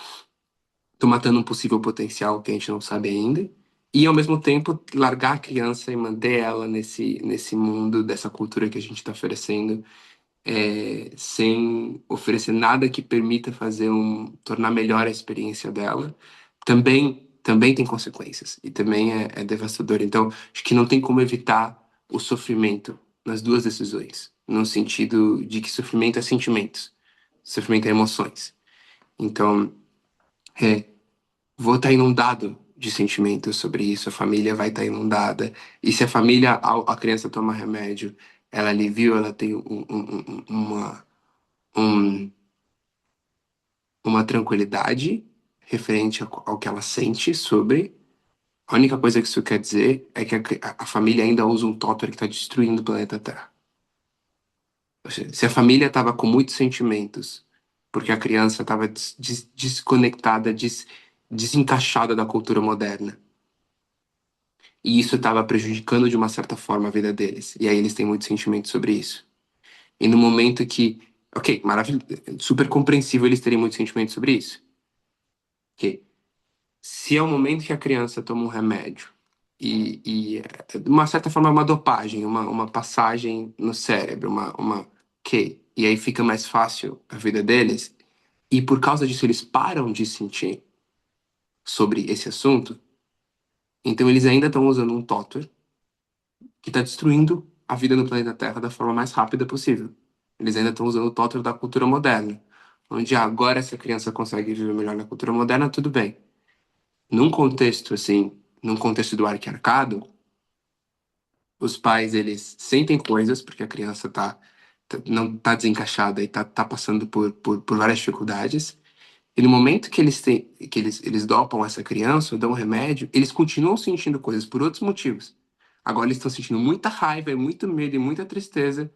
tô matando um possível potencial que a gente não sabe ainda, e ao mesmo tempo largar a criança e manter ela nesse mundo, dessa cultura que a gente está oferecendo, sem oferecer nada que permita tornar melhor a experiência dela, também tem consequências e também é devastador. Então, acho que não tem como evitar o sofrimento nas duas decisões, no sentido de que sofrimento é sentimentos, sofrimento é emoções. Então, vou estar inundado de sentimentos sobre isso, a família vai estar inundada. E se a família, a criança toma remédio, ela aliviou, ela tem um- uma tranquilidade referente ao que ela sente sobre. A única coisa que isso quer dizer é que a família ainda usa um tótem que está destruindo o planeta Terra. Ou seja, se a família estava com muitos sentimentos, porque a criança estava desconectada, desencaixada da cultura moderna, e isso estava prejudicando de uma certa forma a vida deles, e aí eles têm muitos sentimentos sobre isso. E no momento que, ok, maravilha, super compreensível eles terem muitos sentimentos sobre isso. Ok, se é o momento que a criança toma um remédio de uma certa forma, é uma dopagem, uma passagem no cérebro, ok, e aí fica mais fácil a vida deles, e por causa disso eles param de sentir sobre esse assunto, então eles ainda estão usando um tóter que está destruindo a vida no planeta Terra da forma mais rápida possível. Eles ainda estão usando o tótem da cultura moderna, onde agora essa criança consegue viver melhor na cultura moderna, tudo bem. Num contexto assim, num contexto do arquiarcado, os pais eles sentem coisas porque a criança não tá desencaixada e tá passando por várias dificuldades. E no momento que eles dopam essa criança, ou dão um remédio, eles continuam sentindo coisas por outros motivos. Agora eles estão sentindo muita raiva, e muito medo e muita tristeza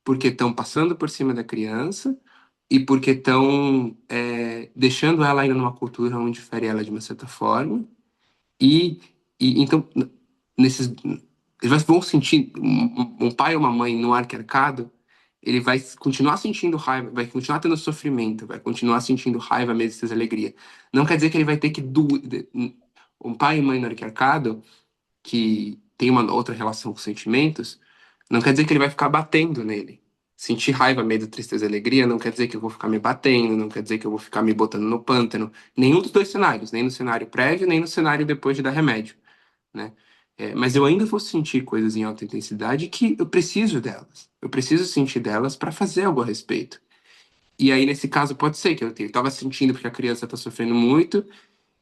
porque estão passando por cima da criança e porque estão deixando ela ainda numa cultura onde fere ela de uma certa forma. E, então, nesses, eles vão sentir, um pai ou uma mãe no arquiarcado, ele vai continuar sentindo raiva, vai continuar tendo sofrimento, vai continuar sentindo raiva, medo, tristeza, alegria. Não quer dizer que ele vai ter que um pai e mãe no arquiarcado que tem uma outra relação com sentimentos, não quer dizer que ele vai ficar batendo nele. Sentir raiva, medo, tristeza, alegria não quer dizer que eu vou ficar me batendo, não quer dizer que eu vou ficar me botando no pântano. Nenhum dos dois cenários, nem no cenário prévio, nem no cenário depois de dar remédio, né? Mas eu ainda vou sentir coisas em alta intensidade que eu preciso delas. Eu preciso sentir delas para fazer algo a respeito. E aí, nesse caso, pode ser que eu estava sentindo porque a criança está sofrendo muito,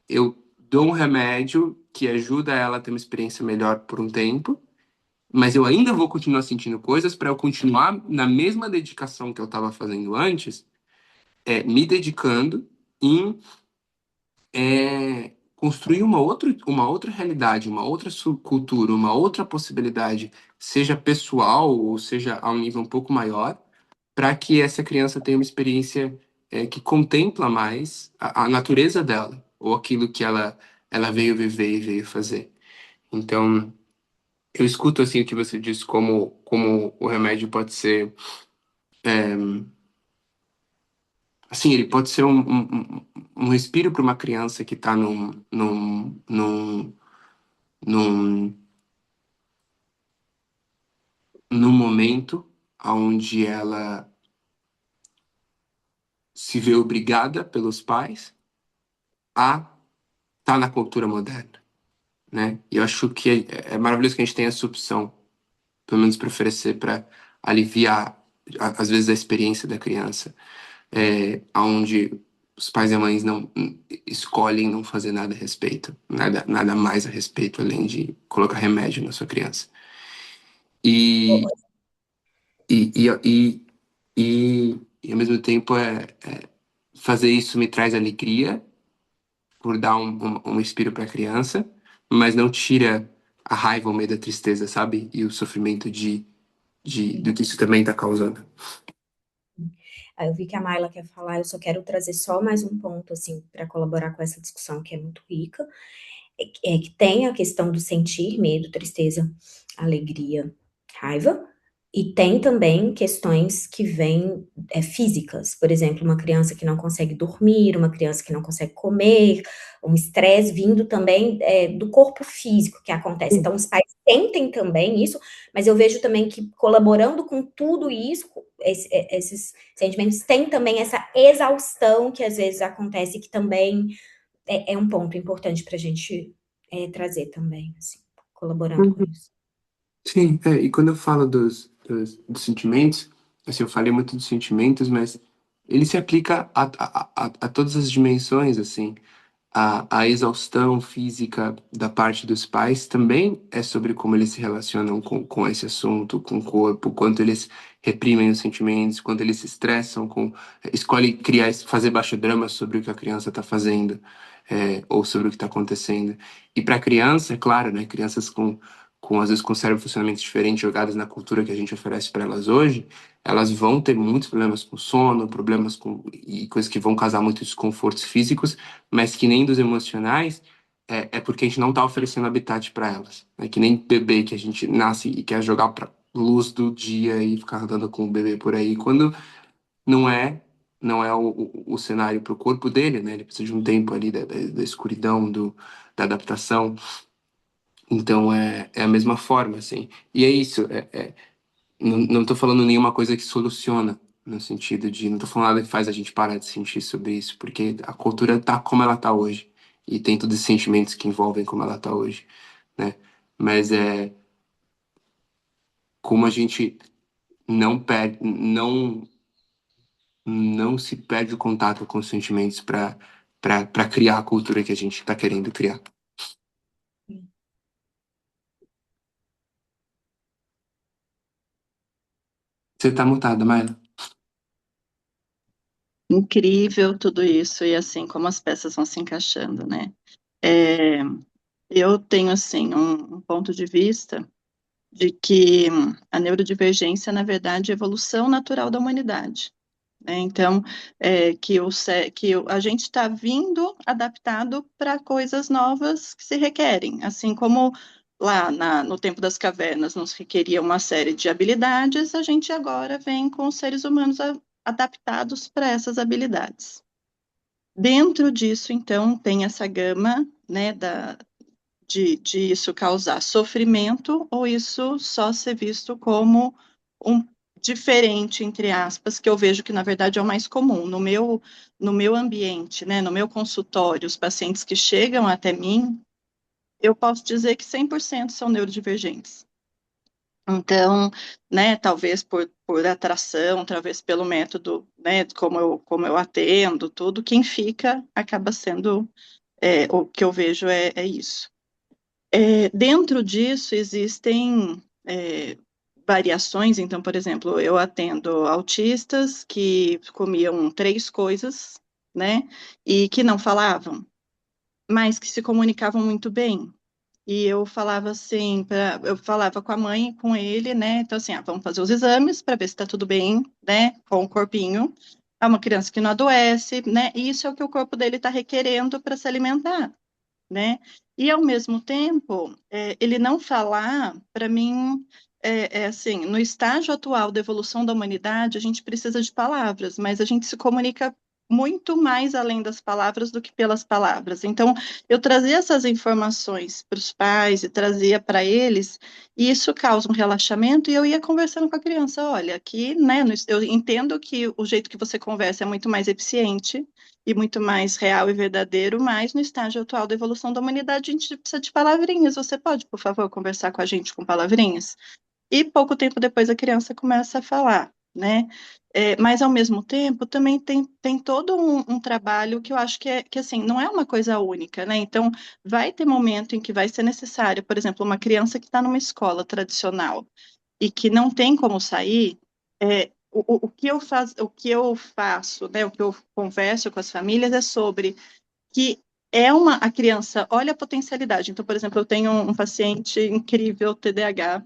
eu dou um remédio que ajuda ela a ter uma experiência melhor por um tempo, mas eu ainda vou continuar sentindo coisas para eu continuar na mesma dedicação que eu estava fazendo antes, me dedicando em construir uma outra realidade, uma outra subcultura, uma outra possibilidade, seja pessoal ou seja a um nível um pouco maior, para que essa criança tenha uma experiência que contempla mais a natureza dela, ou aquilo que ela veio viver e veio fazer. Então, eu escuto assim o que você disse, como o remédio pode ser, assim, ele pode ser um respiro para uma criança que está num, num momento onde ela se vê obrigada pelos pais a estar na cultura moderna, né? E eu acho que é maravilhoso que a gente tenha essa opção, pelo menos para oferecer, para aliviar, às vezes, a experiência da criança, onde os pais e as mães não escolhem não fazer nada a respeito, nada mais a respeito, além de colocar remédio na sua criança. E, e, e, e, e ao mesmo tempo, fazer isso me traz alegria, por dar um respiro para a criança, mas não tira a raiva, o medo, a tristeza, sabe? E o sofrimento do que isso também está causando.
Aí eu vi que a Maila quer falar, eu só quero trazer só mais um ponto, assim, para colaborar com essa discussão que é muito rica, que tem a questão do sentir medo, tristeza, alegria, raiva, e tem também questões que vêm físicas, por exemplo, uma criança que não consegue dormir, uma criança que não consegue comer, um estresse vindo também do corpo físico que acontece. Então, os pais sentem também isso, mas eu vejo também que colaborando com tudo isso, esses sentimentos, tem também essa exaustão que às vezes acontece, que também é um ponto importante para a gente trazer também, assim, colaborando com isso.
Sim, e quando eu falo dos sentimentos, assim, eu falei muito dos sentimentos, mas ele se aplica a todas as dimensões, assim. A exaustão física da parte dos pais também é sobre como eles se relacionam com esse assunto, com o corpo, quanto eles reprimem os sentimentos, quanto eles se estressam, escolhe criar, fazer baixo drama sobre o que a criança está fazendo, ou sobre o que está acontecendo. E para criança, é claro, né, crianças às vezes com cérebro funcionamento diferente, jogadas na cultura que a gente oferece para elas hoje, elas vão ter muitos problemas com sono, e coisas que vão causar muitos desconfortos físicos, mas que nem dos emocionais, porque a gente não está oferecendo habitat para elas. É que nem bebê que a gente nasce e quer jogar para luz do dia e ficar andando com o bebê por aí, quando não é o cenário para o corpo dele, né? Ele precisa de um tempo ali da escuridão, da adaptação. Então é a mesma forma, assim. E é isso. Não tô falando nenhuma coisa que soluciona, no sentido de. Não tô falando nada que faz a gente parar de sentir sobre isso, porque a cultura tá como ela tá hoje. E tem todos esses sentimentos que envolvem como ela tá hoje, né? Mas como a gente não perde, não se perde o contato com os sentimentos para criar a cultura que a gente tá querendo criar. Você tá mutada, Maila?
Incrível tudo isso e assim como as peças vão se encaixando, né? Eu tenho assim um ponto de vista de que a neurodivergência, na verdade, é a evolução natural da humanidade, né? Então, a gente está vindo adaptado para coisas novas que se requerem, assim como lá no tempo das cavernas nos requeria uma série de habilidades, a gente agora vem com os seres humanos adaptados para essas habilidades. Dentro disso, então, tem essa gama, né, de isso causar sofrimento ou isso só ser visto como um diferente, entre aspas, que eu vejo que, na verdade, é o mais comum. No meu ambiente, né, no meu consultório, os pacientes que chegam até mim, eu posso dizer que 100% são neurodivergentes. Então, né, talvez por atração, talvez pelo método, né, como eu atendo, tudo, quem fica acaba sendo, o que eu vejo é isso. Dentro disso existem variações, então, por exemplo, eu atendo autistas que comiam 3 coisas, né, e que não falavam, mas que se comunicavam muito bem. E eu falava assim, eu falava com a mãe e com ele, né? Então, assim, vamos fazer os exames para ver se está tudo bem, né? Com o corpinho. É uma criança que não adoece, né? E isso é o que o corpo dele está requerendo para se alimentar, né? E ao mesmo tempo, ele não falar, para mim, assim, no estágio atual da evolução da humanidade, a gente precisa de palavras, mas a gente se comunica muito mais além das palavras do que pelas palavras. Então, eu trazia essas informações para os pais e trazia para eles, e isso causa um relaxamento, e eu ia conversando com a criança, olha, aqui, né, eu entendo que o jeito que você conversa é muito mais eficiente, e muito mais real e verdadeiro, mas no estágio atual da evolução da humanidade a gente precisa de palavrinhas. Você pode, por favor, conversar com a gente com palavrinhas? E pouco tempo depois a criança começa a falar, né? Mas ao mesmo tempo também tem todo um trabalho que eu acho que assim não é uma coisa única, né? Então vai ter momento em que vai ser necessário, por exemplo, uma criança que está numa escola tradicional e que não tem como sair, o que eu faço, né, o que eu converso com as famílias é sobre que a criança olha a potencialidade. Então, por exemplo, eu tenho um paciente incrível, TDAH,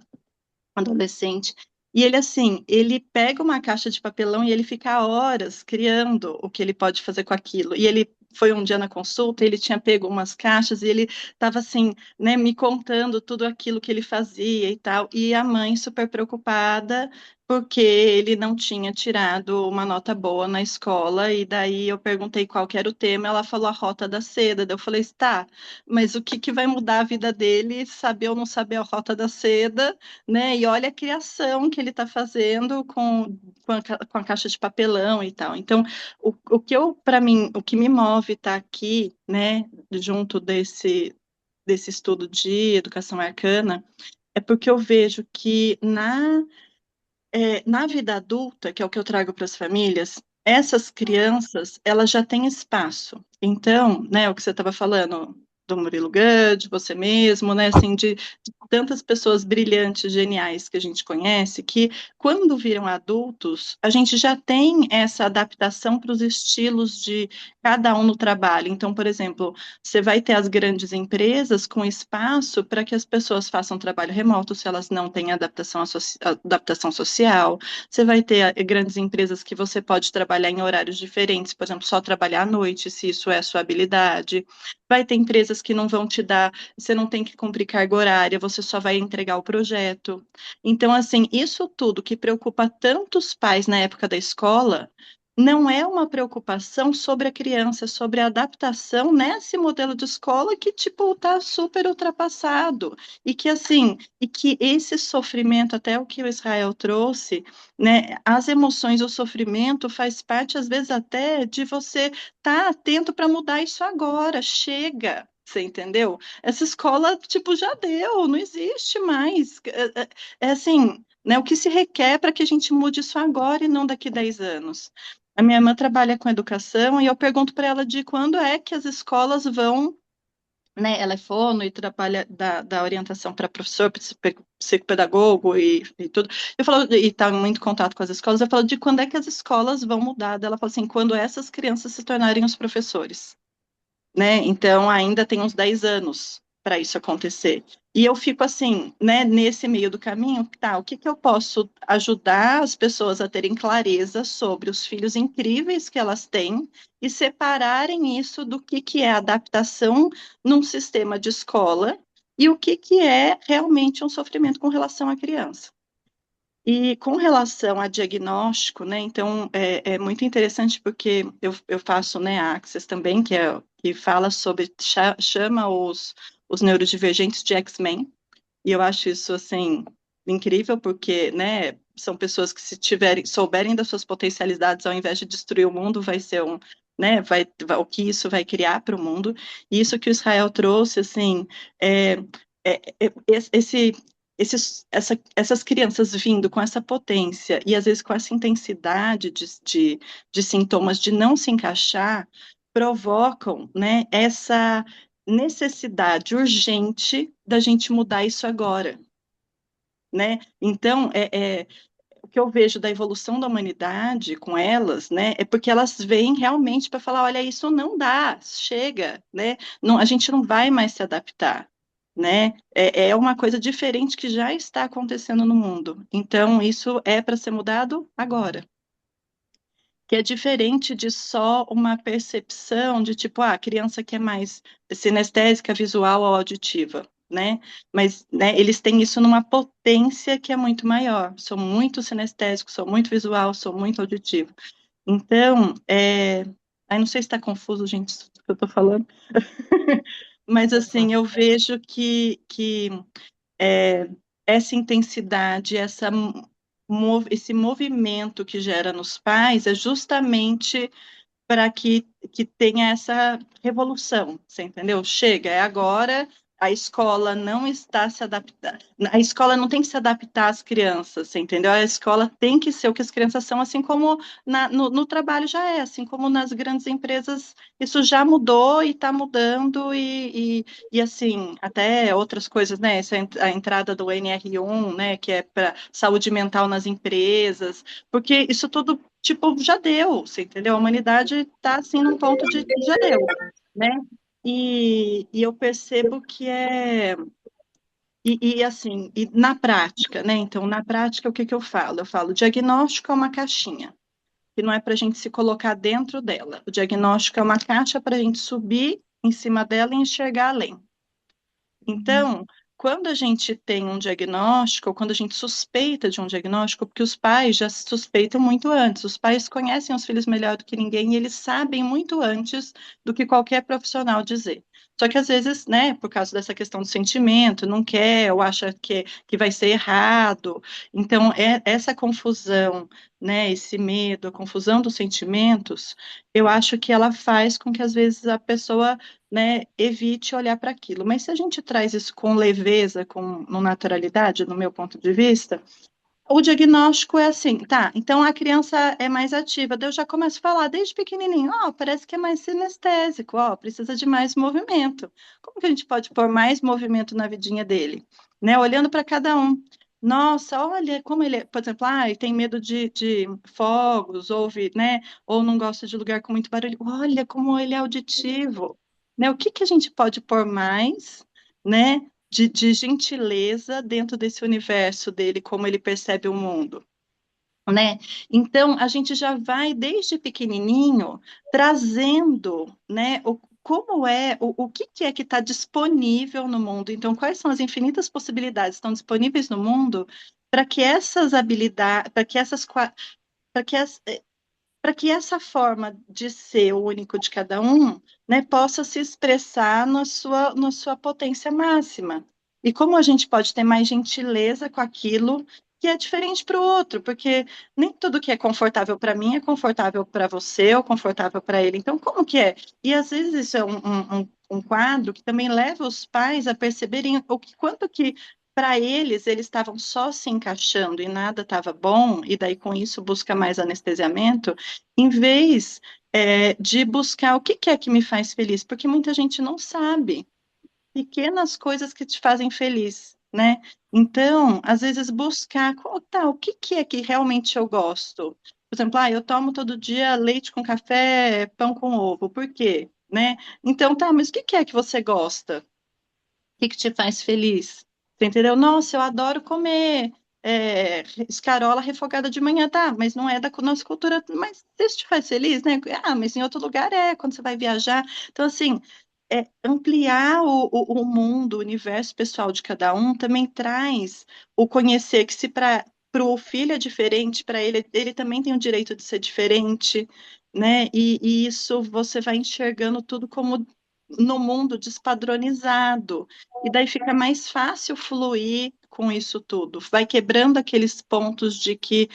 adolescente, e ele, assim, ele pega uma caixa de papelão e ele fica horas criando o que ele pode fazer com aquilo. E ele foi um dia na consulta, ele tinha pego umas caixas e ele estava, assim, né, me contando tudo aquilo que ele fazia e tal. E a mãe super preocupada porque ele não tinha tirado uma nota boa na escola. E daí eu perguntei qual que era o tema, ela falou a Rota da Seda. Daí eu falei, tá, mas o que vai mudar a vida dele, saber ou não saber a Rota da Seda, né? E olha a criação que ele está fazendo com a caixa de papelão e tal. Então, para mim, o que me move estar aqui, né, junto desse estudo de educação arcana, é porque eu vejo que na vida adulta, que é o que eu trago para as famílias, essas crianças, elas já têm espaço. Então, né, o que você estava falando do Murilo Gud, você mesmo, né, assim, de tantas pessoas brilhantes, geniais que a gente conhece, que quando viram adultos, a gente já tem essa adaptação para os estilos de cada um no trabalho. Então, por exemplo, você vai ter as grandes empresas com espaço para que as pessoas façam trabalho remoto, se elas não têm adaptação social. Você vai ter grandes empresas que você pode trabalhar em horários diferentes, por exemplo, só trabalhar à noite, se isso é a sua habilidade. Vai ter empresas que não vão te dar, você não tem que cumprir carga horária, você só vai entregar o projeto. Então, assim, isso tudo que preocupa tantos pais na época da escola, não é uma preocupação sobre a criança, é sobre a adaptação nesse modelo de escola que, tipo, tá super ultrapassado. E que, assim, e que esse sofrimento, até o que o Israel trouxe, né, as emoções, o sofrimento faz parte, às vezes, até de você estar atento para mudar isso agora. Chega, você entendeu? Essa escola, tipo, já deu, não existe mais. É assim, né, o que se requer para que a gente mude isso agora e não daqui 10 anos. A minha irmã trabalha com educação e eu pergunto para ela de quando é que as escolas vão, né? Ela é fono e trabalha da orientação para professor, psicopedagogo e tudo. Eu falo, e está muito em contato com as escolas, eu falo de quando é que as escolas vão mudar. Ela fala assim, quando essas crianças se tornarem os professores, né? Então ainda tem uns 10 anos para isso acontecer. E eu fico assim, né, nesse meio do caminho, tá, o que eu posso ajudar as pessoas a terem clareza sobre os filhos incríveis que elas têm e separarem isso do que é adaptação num sistema de escola e o que é realmente um sofrimento com relação à criança. E com relação a diagnóstico, né, então é muito interessante porque eu faço, né, a Access também, que fala sobre, chama os neurodivergentes de X-Men, e eu acho isso, assim, incrível, porque, né, são pessoas que, se souberem das suas potencialidades, ao invés de destruir o mundo, vai ser né, o que isso vai criar para o mundo. E isso que o Israel trouxe, assim, é, esse, essas crianças vindo com essa potência e, às vezes, com essa intensidade de sintomas de não se encaixar, provocam, né, essa necessidade urgente da gente mudar isso agora, né? Então, o que eu vejo da evolução da humanidade com elas, né, é porque elas vêm realmente para falar, olha, isso não dá, chega, né? Não, a gente não vai mais se adaptar, né? É uma coisa diferente que já está acontecendo no mundo. Então, isso é para ser mudado agora. Que é diferente de só uma percepção de tipo, a criança que é mais sinestésica, visual ou auditiva, né? Mas, né, eles têm isso numa potência que é muito maior. Sou muito sinestésico, sou muito visual, sou muito auditivo. Então, aí não sei se está confuso, gente, isso que eu estou falando. Mas, assim, eu vejo que essa intensidade, esse movimento que gera nos pais é justamente para que tenha essa revolução, você entendeu? Chega, é agora, a escola não está se adaptando, a escola não tem que se adaptar às crianças, você entendeu? A escola tem que ser o que as crianças são, assim como no trabalho já é, assim como nas grandes empresas, isso já mudou e está mudando, e assim, até outras coisas, né? A entrada do NR1, né, que é para saúde mental nas empresas, porque isso tudo tipo, já deu, você entendeu? A humanidade está, assim, num ponto de já deu, né? E eu percebo que assim, e na prática, né? Então, na prática, o que eu falo? Eu falo, diagnóstico é uma caixinha, que não é para a gente se colocar dentro dela. O diagnóstico é uma caixa para a gente subir em cima dela e enxergar além. Então, quando a gente tem um diagnóstico, ou quando a gente suspeita de um diagnóstico, porque os pais já suspeitam muito antes, os pais conhecem os filhos melhor do que ninguém e eles sabem muito antes do que qualquer profissional dizer. Só que às vezes, né, por causa dessa questão do sentimento, não quer ou acha que vai ser errado. Então, essa confusão, né, esse medo, a confusão dos sentimentos, eu acho que ela faz com que às vezes a pessoa, né, evite olhar para aquilo. Mas se a gente traz isso com leveza, com naturalidade, no meu ponto de vista, o diagnóstico é assim, tá, então a criança é mais ativa, daí eu já começo a falar desde pequenininho, ó, parece que é mais sinestésico, ó, precisa de mais movimento. Como que a gente pode pôr mais movimento na vidinha dele? Né, olhando para cada um. Nossa, olha como ele, por exemplo, ele tem medo de fogos, né, ou não gosta de lugar com muito barulho. Olha como ele é auditivo, né? O que que a gente pode pôr mais, né, de gentileza dentro desse universo dele, como ele percebe o mundo, né? Então, a gente já vai, desde pequenininho, trazendo, né, como o que é que está disponível no mundo. Então, quais são as infinitas possibilidades que estão disponíveis no mundo para que essas habilidades, para que para que essa forma de ser o único de cada um, né, possa se expressar na sua potência máxima. E como a gente pode ter mais gentileza com aquilo que é diferente para o outro, porque nem tudo que é confortável para mim é confortável para você ou confortável para ele. Então, como que é? E às vezes isso é um quadro que também leva os pais a perceberem quanto que para eles estavam só se encaixando e nada estava bom, e daí com isso busca mais anestesiamento, em vez de buscar o que é que me faz feliz, porque muita gente não sabe pequenas coisas que te fazem feliz, né? Então, às vezes buscar, o que é que realmente eu gosto? Por exemplo, eu tomo todo dia leite com café, pão com ovo, por quê? Né? Então, tá, mas o que é que você gosta? O que te faz feliz? Você entendeu? Nossa, eu adoro comer escarola refogada de manhã, tá? Mas não é da nossa cultura. Mas isso te faz feliz, né? Mas em outro lugar quando você vai viajar. Então, assim, ampliar o mundo, o universo pessoal de cada um também traz o conhecer que se para o filho é diferente, para ele também tem o direito de ser diferente, né? E isso você vai enxergando tudo como no mundo despadronizado. E daí fica mais fácil fluir com isso tudo. Vai quebrando aqueles pontos de que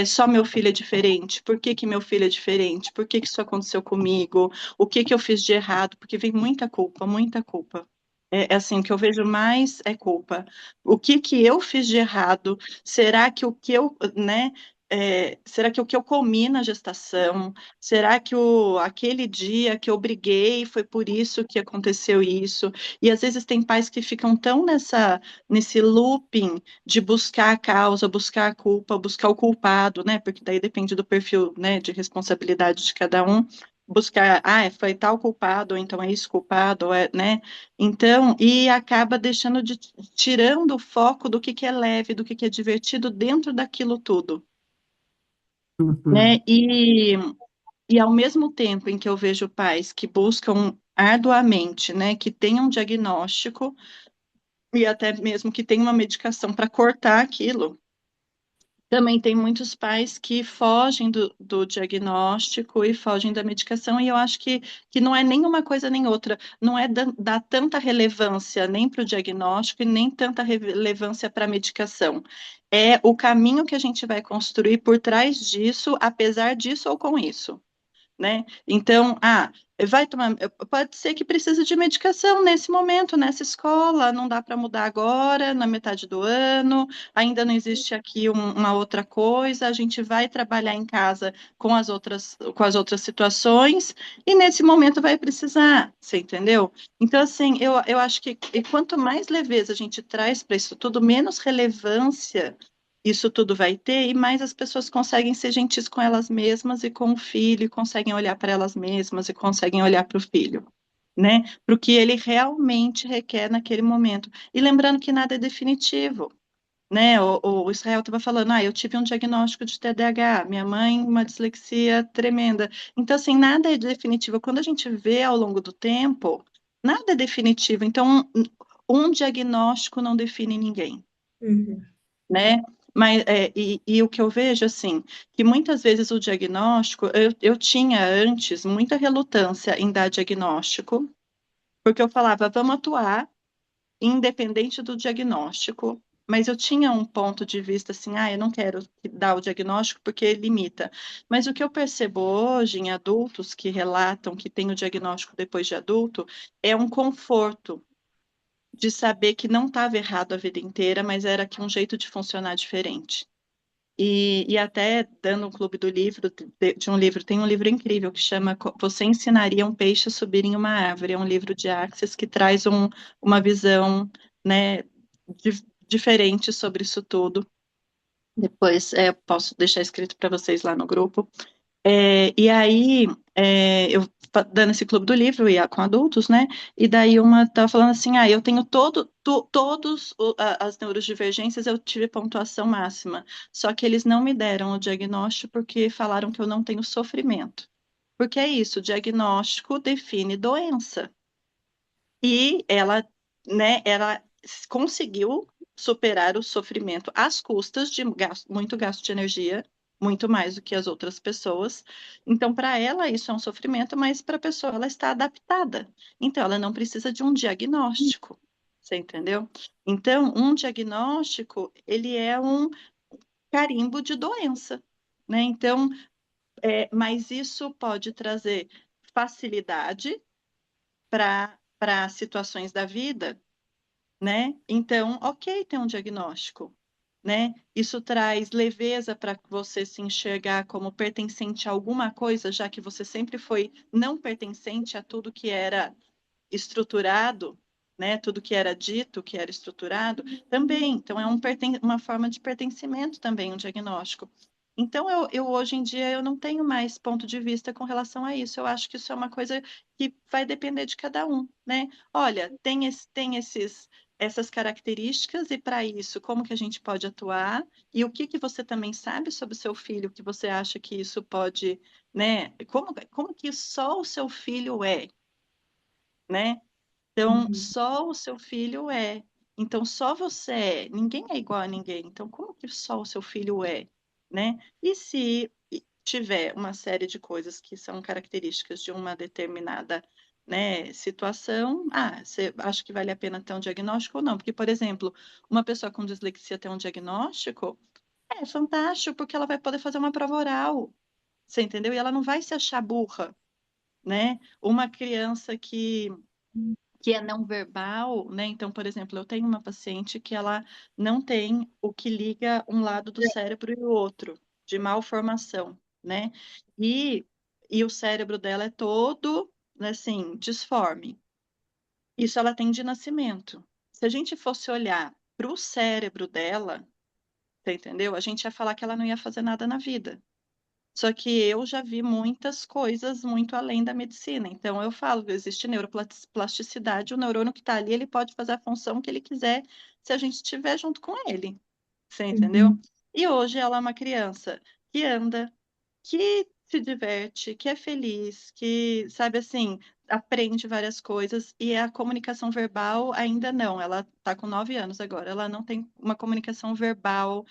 só meu filho é diferente. Por que que meu filho é diferente? Por que que isso aconteceu comigo? O que que eu fiz de errado? Porque vem muita culpa, muita culpa. É assim, o que eu vejo mais é culpa. O que que eu fiz de errado? Será que o que eu, né? Será que o que eu comi na gestação? Será que aquele dia que eu briguei foi por isso que aconteceu isso? E às vezes tem pais que ficam tão nesse looping de buscar a causa, buscar a culpa, buscar o culpado, né? Porque daí depende do perfil, né, de responsabilidade de cada um. Buscar, foi tal culpado, ou então é esse culpado, ou né? Então, e acaba tirando o foco do que é leve, do que é divertido dentro daquilo tudo, né?
Uhum.
E ao mesmo tempo em que eu vejo pais que buscam arduamente, né, que tenham um diagnóstico e até mesmo que tenham uma medicação para cortar aquilo, também tem muitos pais que fogem do diagnóstico e fogem da medicação, e eu acho que não é nem uma coisa nem outra, não é dar tanta relevância nem para o diagnóstico e nem tanta relevância para a medicação. É o caminho que a gente vai construir por trás disso, apesar disso ou com isso, né? Então, vai tomar, pode ser que precise de medicação nesse momento, nessa escola, não dá para mudar agora, na metade do ano, ainda não existe aqui uma outra coisa, a gente vai trabalhar em casa com as outras situações, e nesse momento vai precisar, você entendeu? Então, assim, eu acho que quanto mais leveza a gente traz para isso tudo, menos relevância isso tudo vai ter, e mais as pessoas conseguem ser gentis com elas mesmas e com o filho, e conseguem olhar para elas mesmas e conseguem olhar para o filho, né? Para o que ele realmente requer naquele momento. E lembrando que nada é definitivo, né? O Israel estava falando, eu tive um diagnóstico de TDAH, minha mãe, uma dislexia tremenda. Então, assim, nada é definitivo. Quando a gente vê ao longo do tempo, nada é definitivo. Então, um diagnóstico não define ninguém,
Uhum.
né? Mas, e o que eu vejo, assim, que muitas vezes o diagnóstico, eu tinha antes muita relutância em dar diagnóstico, porque eu falava, vamos atuar independente do diagnóstico, mas eu tinha um ponto de vista assim, eu não quero dar o diagnóstico porque limita. Mas o que eu percebo hoje em adultos que relatam que têm o diagnóstico depois de adulto é um conforto de saber que não estava errado a vida inteira, mas era que um jeito de funcionar diferente. E até dando um clube do livro, de um livro, tem um livro incrível que chama Você Ensinaria um Peixe a Subir em uma Árvore. É um livro de Axis que traz uma visão, né, diferente sobre isso tudo. Depois posso deixar escrito para vocês lá no grupo. E aí, eu dando esse clube do livro com adultos, né? E daí uma estava falando assim, eu tenho todos as neurodivergências, eu tive pontuação máxima. Só que eles não me deram o diagnóstico porque falaram que eu não tenho sofrimento. Porque é isso, o diagnóstico define doença. E ela, né, ela conseguiu superar o sofrimento às custas de muito gasto de energia, muito mais do que as outras pessoas. Então, para ela, isso é um sofrimento, mas para a pessoa, ela está adaptada. Então, ela não precisa de um diagnóstico. Você entendeu? Então, um diagnóstico, ele é um carimbo de doença, né? Então, mas isso pode trazer facilidade para situações da vida, né? Então, ok, tem um diagnóstico, né? Isso traz leveza para você se enxergar como pertencente a alguma coisa, já que você sempre foi não pertencente a tudo que era estruturado, né? Tudo que era dito, que era estruturado, também. Então, é uma forma de pertencimento também, um diagnóstico. Então, eu hoje em dia eu não tenho mais ponto de vista com relação a isso. Eu acho que isso é uma coisa que vai depender de cada um, né? Olha, tem essas características e para isso, como que a gente pode atuar? E o que que você também sabe sobre o seu filho que você acha que isso pode, né? Como que só o seu filho é, né? Então,
Uhum.
só o seu filho é. Então, só você é. Ninguém é igual a ninguém. Então, como que só o seu filho é, né? E se tiver uma série de coisas que são características de uma determinada né, situação, você acha que vale a pena ter um diagnóstico ou não? Porque, por exemplo, uma pessoa com dislexia ter um diagnóstico é fantástico, porque ela vai poder fazer uma prova oral, você entendeu? E ela não vai se achar burra, né? Uma criança que é não verbal, né? Então, por exemplo, eu tenho uma paciente que ela não tem o que liga um lado do cérebro e o outro, de malformação, né? E, e o cérebro dela é todo, né, assim, disforme. Isso ela tem de nascimento. Se a gente fosse olhar para o cérebro dela, você entendeu? A gente ia falar que ela não ia fazer nada na vida. Só que eu já vi muitas coisas muito além da medicina. Então, eu falo, existe neuroplasticidade, o neurônio que está ali, ele pode fazer a função que ele quiser se a gente estiver junto com ele. Você entendeu? E hoje ela é uma criança que anda, que se diverte, que é feliz, que, sabe assim, aprende várias coisas, e a comunicação verbal ainda não. Ela está com 9 anos agora, ela não tem uma comunicação verbal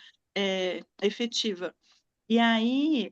efetiva. E aí,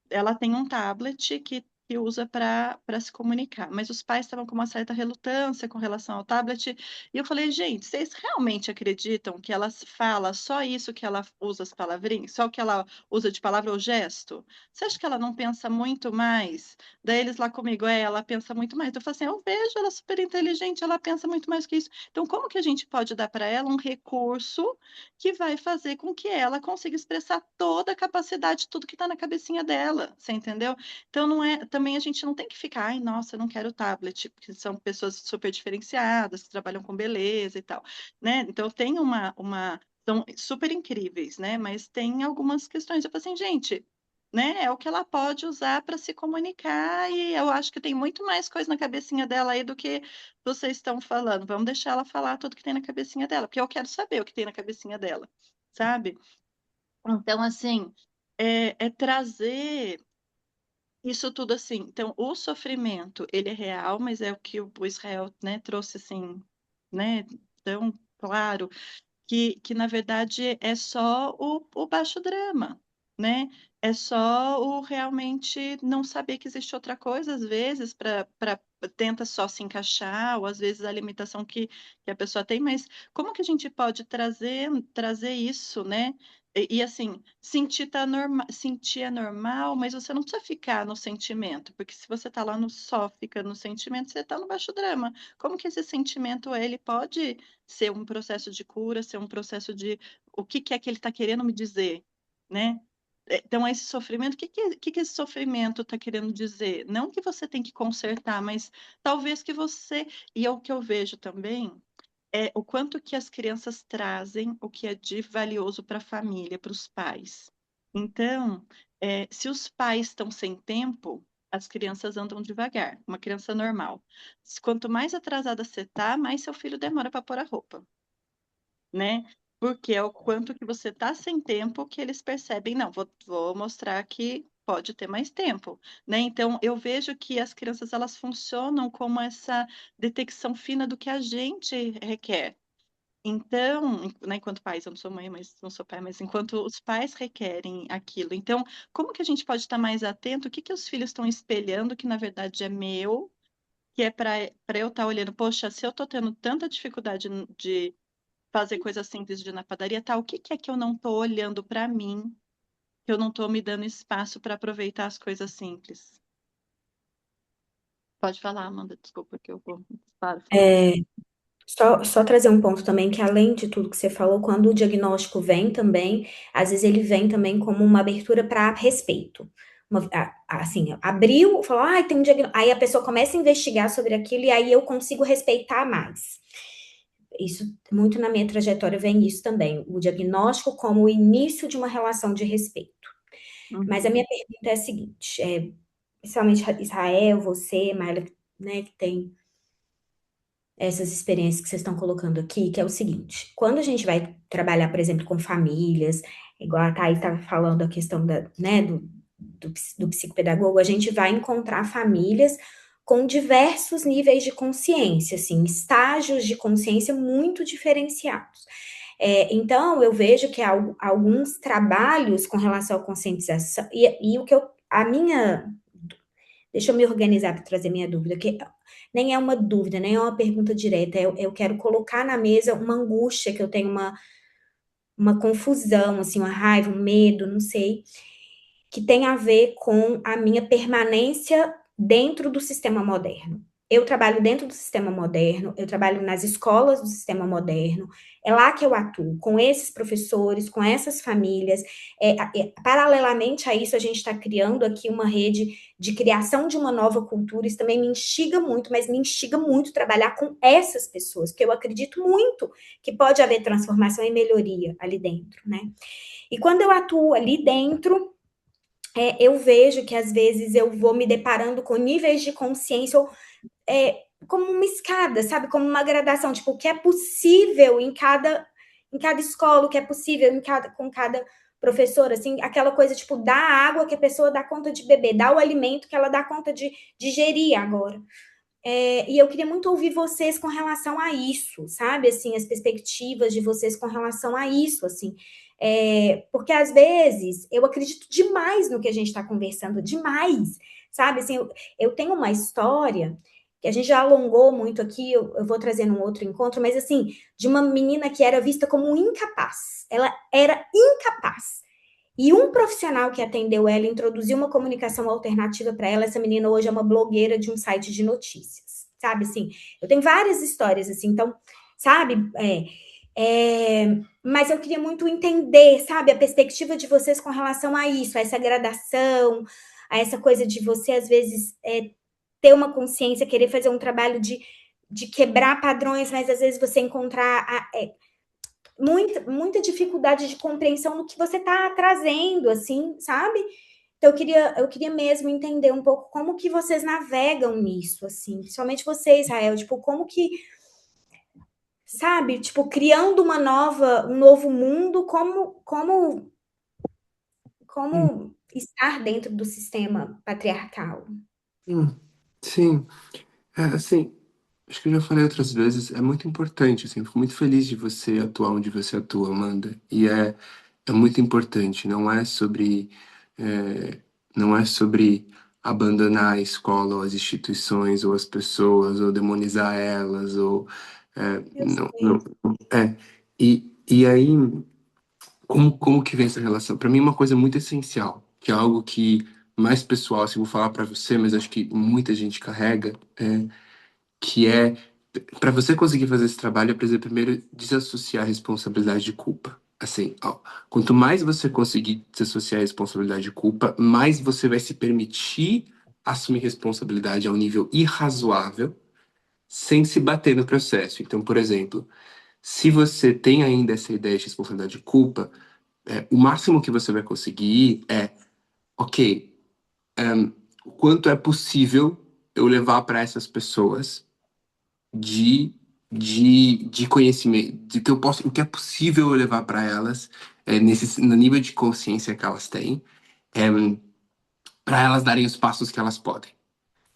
ela tem um tablet que usa para se comunicar, mas os pais estavam com uma certa relutância com relação ao tablet, e eu falei, gente, vocês realmente acreditam que ela fala só isso que ela usa as palavrinhas, só o que ela usa de palavra ou gesto? Você acha que ela não pensa muito mais? Daí eles lá comigo, ela pensa muito mais. Eu falei assim, eu vejo ela super inteligente, ela pensa muito mais que isso. Então, como que a gente pode dar para ela um recurso que vai fazer com que ela consiga expressar toda a capacidade, tudo que está na cabecinha dela, você entendeu? Então, não é, também a gente não tem que ficar, ai, nossa, eu não quero tablet, porque são pessoas super diferenciadas, que trabalham com beleza e tal, né? Então, tem são super incríveis, né? Mas tem algumas questões, eu falo assim, gente, né? É o que ela pode usar para se comunicar, e eu acho que tem muito mais coisa na cabecinha dela aí do que vocês estão falando. Vamos deixar ela falar tudo que tem na cabecinha dela, porque eu quero saber o que tem na cabecinha dela, sabe? Então, assim, é trazer isso tudo assim. Então, o sofrimento, ele é real, mas é o que o Israel, né, trouxe assim, né, tão claro que na verdade é só o baixo drama, né? É só o realmente não saber que existe outra coisa, às vezes, para tenta só se encaixar, ou às vezes a limitação que a pessoa tem, mas como que a gente pode trazer isso, né? Assim, sentir é normal, mas você não precisa ficar no sentimento, porque se você está lá no só fica no sentimento, você está no baixo drama. Como que esse sentimento ele pode ser um processo de cura, ser um processo de o que é que ele está querendo me dizer, né? Então, esse sofrimento, o que esse sofrimento está querendo dizer? Não que você tem que consertar, mas talvez que você. E é o que eu vejo também é o quanto que as crianças trazem o que é de valioso para a família, para os pais. Então, se os pais estão sem tempo, as crianças andam devagar, uma criança normal. Quanto mais atrasada você está, mais seu filho demora para pôr a roupa, né? Porque é o quanto que você está sem tempo que eles percebem, não, vou mostrar que pode ter mais tempo, né? Então, eu vejo que as crianças, elas funcionam como essa detecção fina do que a gente requer. Então, né, enquanto pais, eu não sou mãe, mas não sou pai, mas enquanto os pais requerem aquilo. Então, como que a gente pode estar mais atento? O que que os filhos estão espelhando que na verdade é meu, que é para eu estar olhando, poxa, se eu estou tendo tanta dificuldade de fazer coisas simples de ir na padaria, tá? O que que é que eu não estou olhando para mim, que eu não estou me dando espaço para aproveitar as coisas simples? Pode falar, Amanda, desculpa que eu vou paro falando.
Só trazer um ponto também, que além de tudo que você falou, quando o diagnóstico vem também, às vezes ele vem também como uma abertura para respeito. Assim, abriu, falou, tem um diagnóstico. Aí a pessoa começa a investigar sobre aquilo e aí eu consigo respeitar mais. Isso, muito na minha trajetória vem isso também, o diagnóstico como o início de uma relação de respeito. Mas a minha pergunta é a seguinte, principalmente Israel, você, Maila, né, que tem essas experiências que vocês estão colocando aqui, que é o seguinte: quando a gente vai trabalhar, por exemplo, com famílias, igual a Thaís estava falando a questão né, do psicopedagogo, a gente vai encontrar famílias com diversos níveis de consciência, assim, estágios de consciência muito diferenciados. Então, eu vejo que há alguns trabalhos com relação à conscientização, e o que a minha. Deixa eu me organizar para trazer minha dúvida, que nem é uma dúvida, nem é uma pergunta direta. Eu quero colocar na mesa uma angústia, que eu tenho uma confusão, assim, uma raiva, um medo, não sei, que tem a ver com a minha permanência dentro do sistema moderno. Eu trabalho dentro do sistema moderno, eu trabalho nas escolas do sistema moderno, é lá que eu atuo, com esses professores, com essas famílias. Paralelamente a isso, a gente está criando aqui uma rede de criação de uma nova cultura. Isso também me instiga muito, mas me instiga muito trabalhar com essas pessoas, porque eu acredito muito que pode haver transformação e melhoria ali dentro, né? E quando eu atuo ali dentro, eu vejo que às vezes eu vou me deparando com níveis de consciência como uma escada, sabe? Como uma gradação, tipo, o que é possível em cada escola, o que é possível com cada professor, assim, aquela coisa, tipo, dá a água que a pessoa dá conta de beber, dá o alimento que ela dá conta de digerir agora. E eu queria muito ouvir vocês com relação a isso, sabe? Assim, as perspectivas de vocês com relação a isso, assim. Porque às vezes eu acredito demais no que a gente está conversando, demais, sabe? Assim, eu tenho uma história que a gente já alongou muito aqui, eu vou trazer num outro encontro, mas assim, de uma menina que era vista como incapaz. Ela era incapaz. E um profissional que atendeu ela introduziu uma comunicação alternativa para ela. Essa menina hoje é uma blogueira de um site de notícias, sabe? Assim, eu tenho várias histórias assim, então, sabe? Mas eu queria muito entender, sabe, a perspectiva de vocês com relação a isso, a essa gradação, a essa coisa de você, às vezes, ter uma consciência, querer fazer um trabalho de quebrar padrões, mas às vezes você encontrar muita dificuldade de compreensão no que você está trazendo, assim, sabe? Então, eu queria mesmo entender um pouco como que vocês navegam nisso, assim, principalmente você, Israel, tipo, como que, sabe, tipo, criando um novo mundo, como estar dentro do sistema patriarcal.
Sim, assim, acho que eu já falei outras vezes, é muito importante, assim, fico muito feliz de você atuar onde você atua, Amanda, e é muito importante, não é sobre abandonar a escola ou as instituições ou as pessoas ou demonizar elas ou
Eu
não,
sei.
e aí como que vem essa relação? Para mim, uma coisa muito essencial, que é algo que mais pessoal, assim, vou falar para você, mas acho que muita gente carrega, que é para você conseguir fazer esse trabalho, é preciso primeiro desassociar a responsabilidade de culpa. Assim, ó, quanto mais você conseguir desassociar a responsabilidade de culpa, mais você vai se permitir assumir responsabilidade a um nível irrazoável, sem se bater no processo. Então, por exemplo, se você tem ainda essa ideia de responsabilidade de culpa, o máximo que você vai conseguir ok, o quanto é possível eu levar para essas pessoas de, de conhecimento, de que eu posso, o que é possível eu levar para elas no nível de consciência que elas têm, para elas darem os passos que elas podem.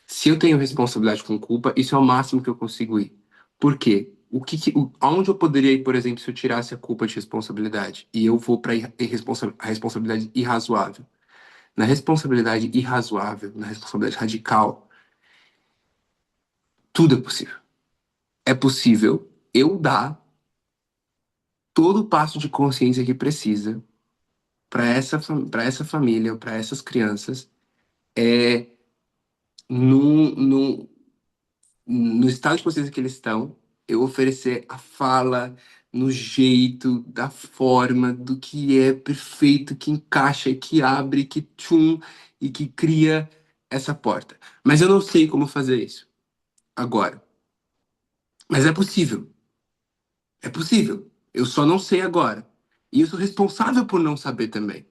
Se eu tenho responsabilidade com culpa, isso é o máximo que eu consigo ir. Por quê? Aonde eu poderia ir, por exemplo, se eu tirasse a culpa de responsabilidade e eu vou para a responsabilidade irrazoável? Na responsabilidade irrazoável, na responsabilidade radical, tudo é possível. É possível eu dar todo o passo de consciência que precisa para essa família, para essas crianças, no, no, no estado de consciência que eles estão, eu oferecer a fala no jeito, da forma, do que é perfeito, que encaixa, que abre, que tchum, e que cria essa porta. Mas eu não sei como fazer isso agora. Mas é possível. É possível. Eu só não sei agora. E eu sou responsável por não saber também.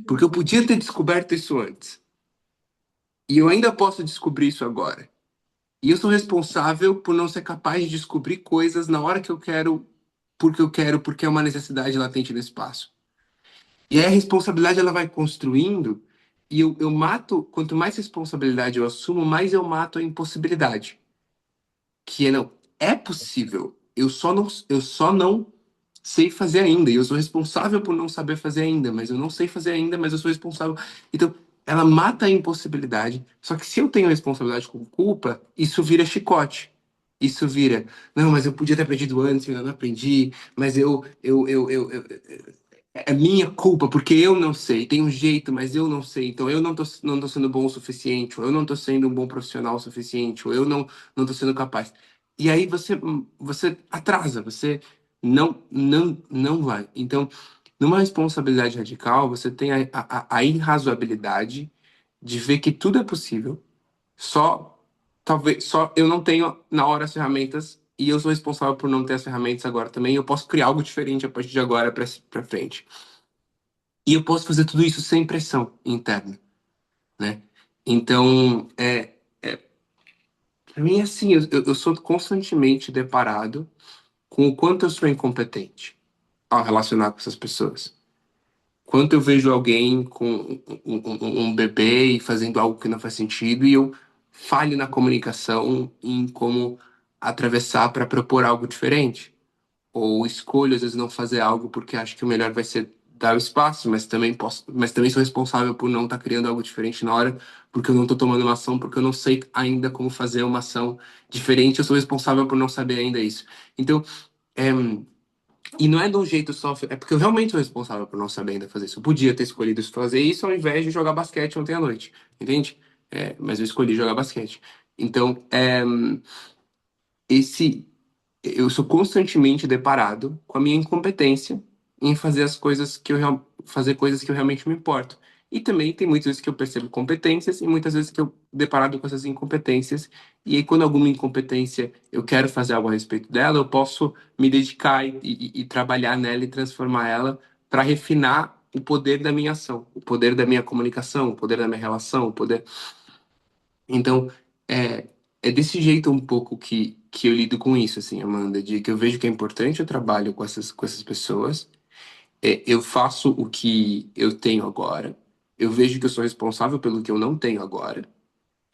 Porque eu podia ter descoberto isso antes. E eu ainda posso descobrir isso agora. E eu sou responsável por não ser capaz de descobrir coisas na hora que eu quero, porque é uma necessidade latente no espaço. E aí a responsabilidade ela vai construindo, e eu mato, quanto mais responsabilidade eu assumo, mais eu mato a impossibilidade. Que não, é possível. Eu só não sei fazer ainda. E eu sou responsável por não saber fazer ainda, mas eu não sei fazer ainda, mas eu sou responsável. Então, ela mata a impossibilidade. Só que se eu tenho responsabilidade com culpa, isso vira chicote. Isso vira, não, mas eu podia ter aprendido antes, eu ainda não aprendi, mas é minha culpa, porque eu não sei. Tem um jeito, mas eu não sei. Então eu não tô sendo bom o suficiente, ou eu não tô sendo um bom profissional o suficiente, ou eu não tô sendo capaz. E aí você atrasa, você não vai. Então, numa responsabilidade radical, você tem a irrazoabilidade de ver que tudo é possível, só talvez só eu não tenho na hora as ferramentas e eu sou responsável por não ter as ferramentas agora também. Eu posso criar algo diferente a partir de agora para frente. E eu posso fazer tudo isso sem pressão interna, né? Então, para mim, é assim, eu sou constantemente deparado com o quanto eu sou incompetente ao relacionar com essas pessoas. Quanto eu vejo alguém com um bebê e fazendo algo que não faz sentido e eu falho na comunicação em como atravessar para propor algo diferente. Ou escolho, às vezes, não fazer algo porque acho que o melhor vai ser dar o espaço, mas também sou responsável por não estar criando algo diferente na hora, porque eu não estou tomando uma ação, porque eu não sei ainda como fazer uma ação diferente, eu sou responsável por não saber ainda isso. Então, é, e não é de um jeito só, é porque eu realmente sou responsável por não saber ainda fazer isso. Eu podia ter escolhido fazer isso ao invés de jogar basquete ontem à noite, entende? Mas eu escolhi jogar basquete. Então, esse eu sou constantemente deparado com a minha incompetência em fazer as coisas fazer coisas que eu realmente me importo. E também tem muitas vezes que eu percebo competências e muitas vezes que eu deparado com essas incompetências. E aí, quando alguma incompetência eu quero fazer algo a respeito dela, eu posso me dedicar e trabalhar nela e transformar ela para refinar o poder da minha ação, o poder da minha comunicação, o poder da minha relação, o poder. Então, é desse jeito um pouco que eu lido com isso, assim, Amanda, de que eu vejo que é importante o trabalho com essas pessoas, eu faço o que eu tenho agora, eu vejo que eu sou responsável pelo que eu não tenho agora,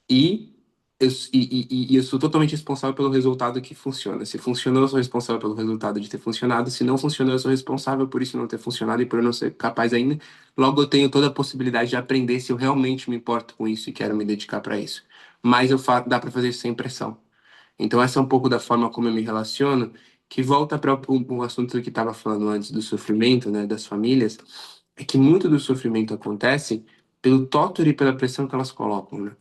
e e eu sou totalmente responsável pelo resultado que funciona. Se funcionou, eu sou responsável pelo resultado de ter funcionado. Se não funcionou, eu sou responsável por isso não ter funcionado e por eu não ser capaz ainda. Logo, eu tenho toda a possibilidade de aprender se eu realmente me importo com isso e quero me dedicar para isso. Mas dá para fazer isso sem pressão. Então, essa é um pouco da forma como eu me relaciono, que volta para o assunto que estava falando antes do sofrimento, né, das famílias, é que muito do sofrimento acontece pelo tótur e pela pressão que elas colocam, né?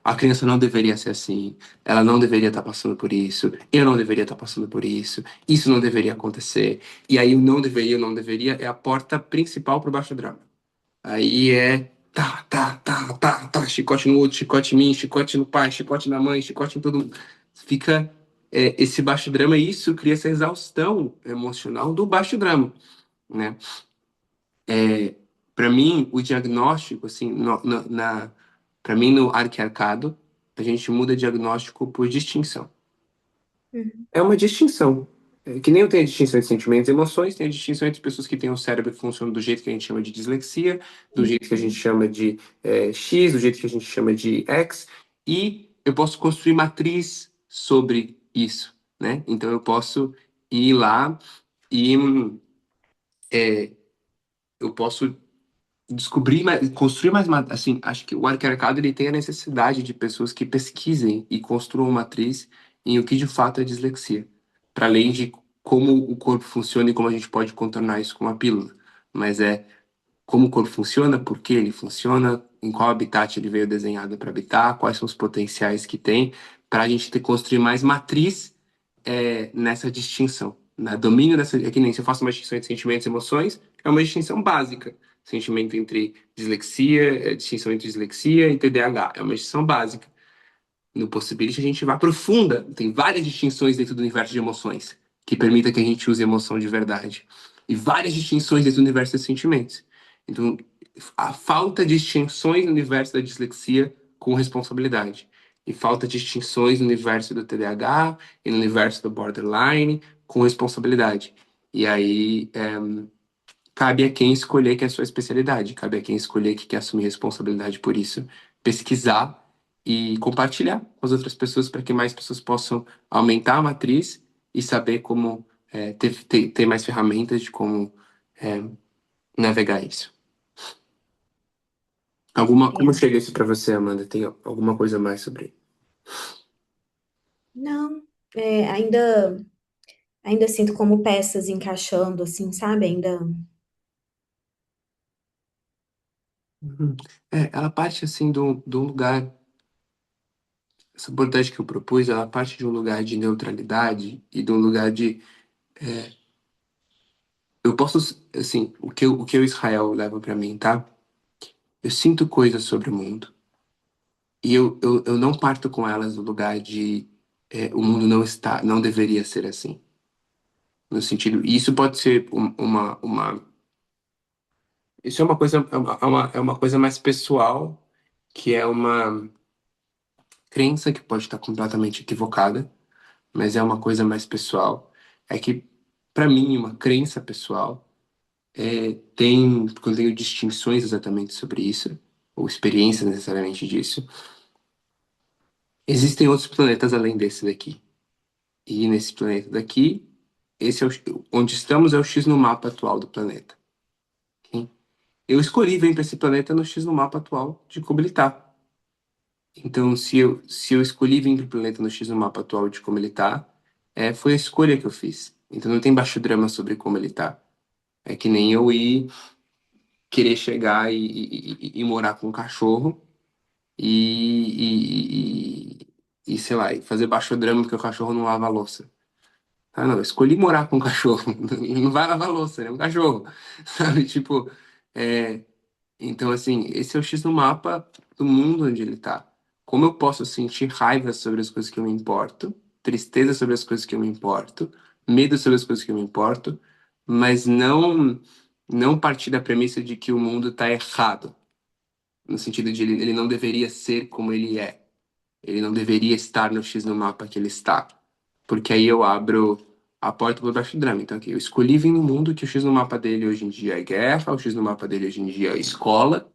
A criança não deveria ser assim, ela não deveria estar passando por isso, eu não deveria estar passando por isso não deveria acontecer. E aí o não deveria é a porta principal para o baixo drama. Aí chicote no outro, chicote em mim, chicote no pai, chicote na mãe, chicote em todo mundo. Fica esse baixo drama e isso cria essa exaustão emocional do baixo drama, né? Para mim, o diagnóstico, assim, para mim no arquiarcado, a gente muda diagnóstico por distinção.
Uhum.
É uma distinção. Que nem eu tenho a distinção entre sentimentos e emoções, tem a distinção entre pessoas que têm um cérebro que funciona do jeito que a gente chama de dislexia, do jeito que a gente chama de X, do jeito que a gente chama de X, e eu posso construir matriz sobre isso, né? Então eu posso ir lá e eu posso descobrir, construir mais, assim, acho que o arquiarcado ele tem a necessidade de pessoas que pesquisem e construam uma matriz em o que de fato é dislexia, para além de como o corpo funciona e como a gente pode contornar isso com uma pílula. Mas como o corpo funciona, por que ele funciona, em qual habitat ele veio desenhado para habitar, quais são os potenciais que tem, para a gente ter construir mais matriz nessa distinção. Né? Domínio dessa. É que nem se eu faço uma distinção entre sentimentos e emoções, é uma distinção básica. Sentimento entre dislexia, distinção entre dislexia e TDAH. É uma distinção básica. No Possibility, a gente vai profunda. Tem várias distinções dentro do universo de emoções que permitem que a gente use emoção de verdade. E várias distinções dentro do universo de sentimentos. Então, a falta de distinções no universo da dislexia com responsabilidade. E falta de distinções no universo do TDAH e no universo do borderline com responsabilidade. E aí, cabe a quem escolher que é a sua especialidade, cabe a quem escolher que quer assumir responsabilidade por isso, pesquisar e compartilhar com as outras pessoas para que mais pessoas possam aumentar a matriz e saber como ter mais ferramentas de como navegar isso. Como chega isso pra você, Amanda? Tem alguma coisa mais sobre?
Não, ainda sinto como peças encaixando, assim, sabe? Ainda.
Uhum. Ela parte assim de um lugar. Essa abordagem que eu propus, ela parte de um lugar de neutralidade e de um lugar de. Eu posso, assim, o que o Israel leva pra mim, tá? Eu sinto coisas sobre o mundo e eu não parto com elas do lugar de o mundo não deveria ser assim. No sentido, e isso pode ser isso é uma coisa, é uma coisa mais pessoal, que é uma crença que pode estar completamente equivocada, mas é uma coisa mais pessoal. É que, para mim, uma crença pessoal porque eu tenho distinções exatamente sobre isso, ou experiências necessariamente disso. Existem outros planetas além desse daqui. E nesse planeta daqui, esse é onde estamos é o X no mapa atual do planeta. Ok? Eu escolhi vir para esse planeta no X no mapa atual de como ele está. Então, se eu escolhi vir para o planeta no X no mapa atual de como ele está, foi a escolha que eu fiz. Então não tem baixo drama sobre como ele está. É que nem eu ir querer chegar e morar com um cachorro e, sei lá, e fazer baixo drama porque o cachorro não lava a louça. Ah, não, eu escolhi morar com um cachorro. Não vai lavar a louça, é um cachorro. Sabe? Tipo, é, então, assim, esse é o X no mapa do mundo onde ele tá. Como eu posso sentir raiva sobre as coisas que eu me importo, tristeza sobre as coisas que eu me importo, medo sobre as coisas que eu me importo, mas não partir da premissa de que o mundo tá errado, no sentido de ele não deveria ser como ele é. Ele não deveria estar no X no mapa que ele está. Porque aí eu abro a porta para o baixo drama. Então, aqui, eu escolhi vir no mundo que o X no mapa dele hoje em dia é guerra, o X no mapa dele hoje em dia é escola,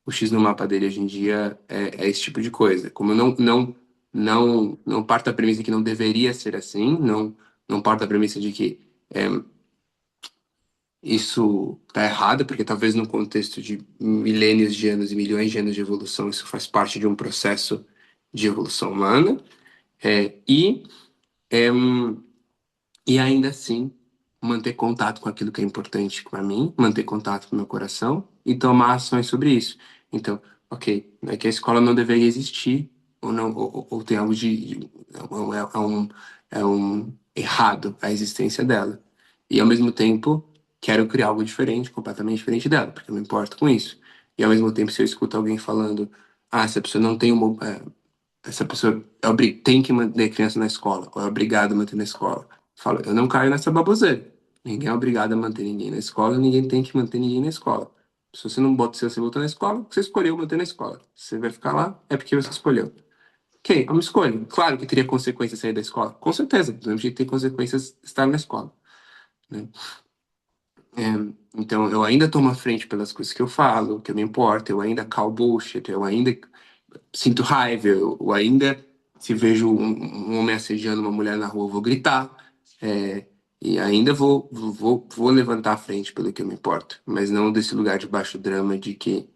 o X no mapa dele hoje em dia é esse tipo de coisa. Como eu não parto da premissa que não deveria ser assim, não parto da premissa de que é, isso está errado, porque talvez no contexto de milênios de anos e milhões de anos de evolução, isso faz parte de um processo de evolução humana. É, e é, E ainda assim, manter contato com aquilo que é importante para mim, manter contato com o meu coração e tomar ações sobre isso. Então, ok, não é que a escola não deveria existir, ou não, ou tem algo é um errado a existência dela. E ao mesmo tempo, quero criar algo diferente, completamente diferente dela, porque eu me importo com isso. E ao mesmo tempo, se eu escuto alguém falando, essa pessoa não tem essa pessoa tem que manter a criança na escola, ou é obrigado a manter na escola. Falo, eu não caio nessa baboseira. Ninguém é obrigado a manter ninguém na escola, ninguém tem que manter ninguém na escola. Se você não bota, se você botou na escola, você escolheu manter na escola. Se você vai ficar lá, é porque você escolheu. Ok, é uma escolha. Claro que teria consequências sair da escola. Com certeza, do mesmo jeito que tem consequências estar na escola. Né? É, então, eu ainda tomo a frente pelas coisas que eu falo, que eu me importo, eu ainda call bullshit, eu ainda sinto raiva, eu ainda, se vejo um homem assediando uma mulher na rua, eu vou gritar, e ainda vou levantar a frente pelo que eu me importo, mas não desse lugar de baixo drama de que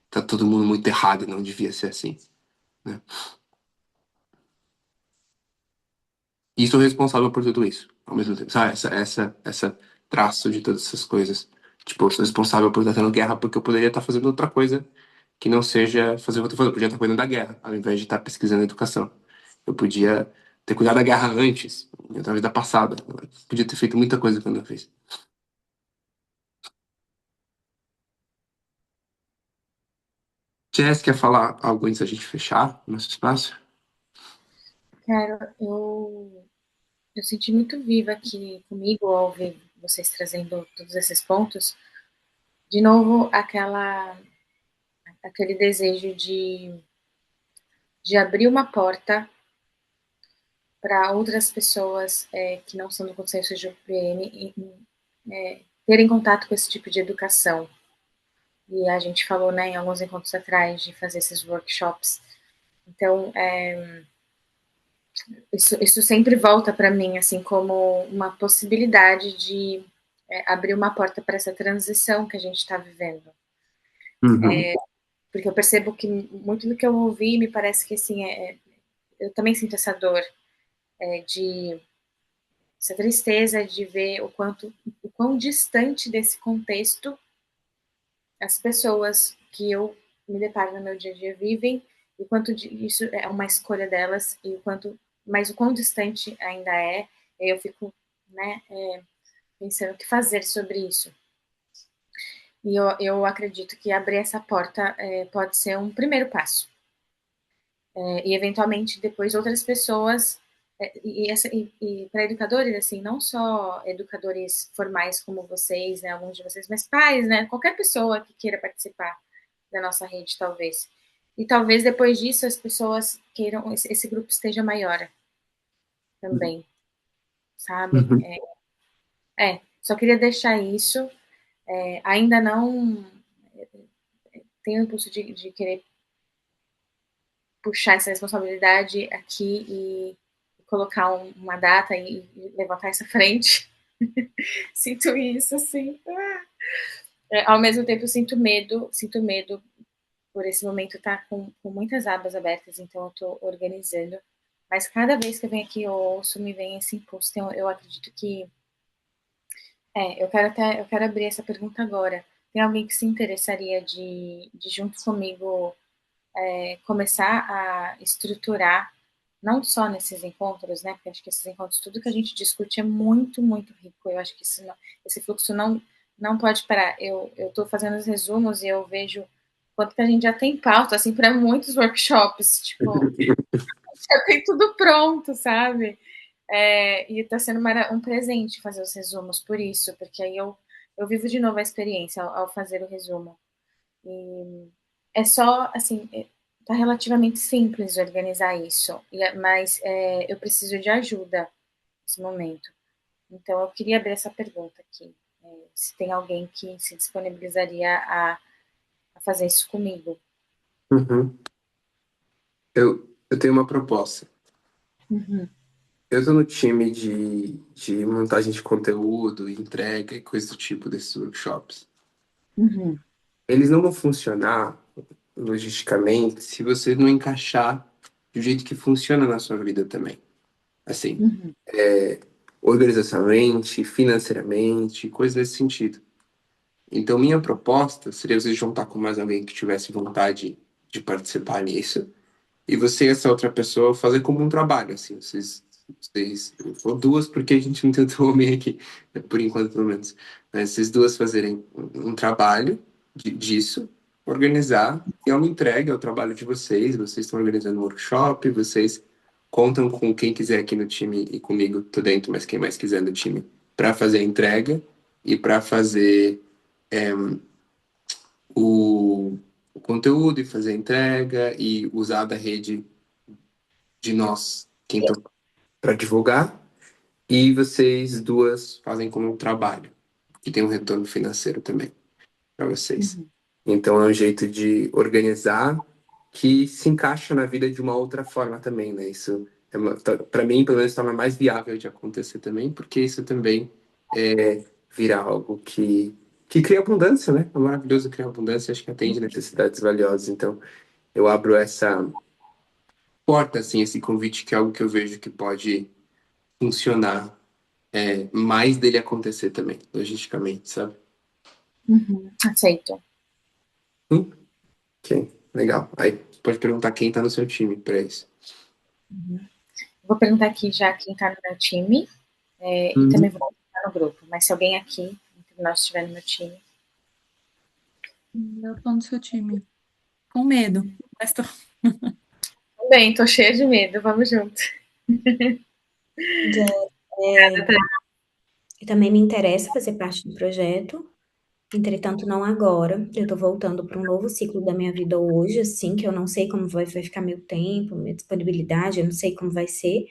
tá todo mundo muito errado e não devia ser assim, né? E sou responsável por tudo isso, ao mesmo tempo, sabe? Essa traço de todas essas coisas. Tipo, eu sou responsável por estar tendo guerra porque eu poderia estar fazendo outra coisa que não seja fazer o que eu tô fazendo. Eu podia estar cuidando da guerra, ao invés de estar pesquisando educação. Eu podia ter cuidado da guerra antes, talvez da passada. Eu podia ter feito muita coisa que eu não fiz. Jess, quer falar algo antes da gente fechar o nosso espaço?
Cara, eu senti muito viva aqui comigo ao ouvir vocês trazendo todos esses pontos. De novo, aquele desejo de abrir uma porta para outras pessoas que não são do consenso de UPN terem contato com esse tipo de educação. E a gente falou, né, em alguns encontros atrás, de fazer esses workshops. Então, isso sempre volta para mim, assim, como uma possibilidade de abrir uma porta para essa transição que a gente está vivendo.
Uhum.
porque eu percebo que muito do que eu ouvi me parece que, assim, eu também sinto essa dor, de essa tristeza de ver o quão distante desse contexto as pessoas que eu me deparo no meu dia a dia vivem, e o quanto isso é uma escolha delas, mas o quão distante ainda é, e eu fico, né, pensando o que fazer sobre isso. E eu acredito que abrir essa porta pode ser um primeiro passo. E eventualmente depois outras pessoas e para educadores, assim, não só educadores formais como vocês, né, alguns de vocês, mas pais, né, qualquer pessoa que queira participar da nossa rede, talvez. E talvez depois disso as pessoas queiram, esse grupo esteja maior também, sabe?
Uhum.
Só queria deixar isso. Ainda não tenho o impulso de querer puxar essa responsabilidade aqui e colocar uma data e levantar essa frente. Sinto isso, assim. Ao mesmo tempo, sinto medo por esse momento estar com muitas abas abertas, então eu estou organizando. Mas cada vez que eu venho aqui, eu ouço, me vem esse impulso. Então, eu acredito que. Eu quero abrir essa pergunta agora. Tem alguém que se interessaria de junto comigo, começar a estruturar, não só nesses encontros, né? Porque acho que esses encontros, tudo que a gente discute é muito, muito rico. Eu acho que esse fluxo não pode parar. Eu estou fazendo os resumos e eu vejo quanto que a gente já tem pauta, assim, para muitos workshops. Tipo, já tem tudo pronto, sabe? E está sendo um presente fazer os resumos por isso, porque aí eu vivo de novo a experiência ao fazer o resumo. E é só, assim, tá relativamente simples organizar isso, mas eu preciso de ajuda nesse momento. Então, eu queria abrir essa pergunta aqui. Se tem alguém que se disponibilizaria a fazer isso comigo.
Uhum. Eu tenho uma proposta.
Uhum.
Eu tô no time de montagem de conteúdo, entrega e coisa do tipo desses workshops.
Uhum.
Eles não vão funcionar logisticamente se você não encaixar do jeito que funciona na sua vida também. Assim,
Uhum.
organizacionalmente, financeiramente, coisas nesse sentido. Então, minha proposta seria você juntar com mais alguém que tivesse vontade de participar nisso, e você e essa outra pessoa fazer como um trabalho, assim, ou duas, porque a gente não tentou homem aqui, né, por enquanto, pelo menos. Mas vocês duas fazerem um trabalho disso, organizar, e é uma entrega, é o trabalho de vocês estão organizando um workshop, vocês contam com quem quiser aqui no time e comigo, tô dentro, mas quem mais quiser no time, para fazer a entrega e para fazer o conteúdo e fazer a entrega e usar da rede de nós, quem para divulgar, e vocês duas fazem como um trabalho, que tem um retorno financeiro também para vocês.
Uhum.
Então é um jeito de organizar que se encaixa na vida de uma outra forma também, né? Isso para mim, pelo menos, torna mais viável de acontecer também, porque isso também vira algo que cria abundância, né? É maravilhoso criar abundância, acho que atende necessidades valiosas. Então, eu abro essa porta, assim, esse convite, que é algo que eu vejo que pode funcionar, mais dele acontecer também, logisticamente, sabe?
Uhum. Aceito.
Ok, legal. Aí pode perguntar quem tá no seu time para isso.
Vou perguntar aqui já quem está no meu time, e também vou perguntar no grupo, mas se alguém aqui, entre nós, estiver no meu time.
Eu tô no seu time. Com medo, mas tô.
Também, tô cheia de medo, vamos junto.
Também me interessa fazer parte do projeto, entretanto, não agora. Eu tô voltando para um novo ciclo da minha vida hoje, assim, que eu não sei como vai ficar meu tempo, minha disponibilidade, eu não sei como vai ser.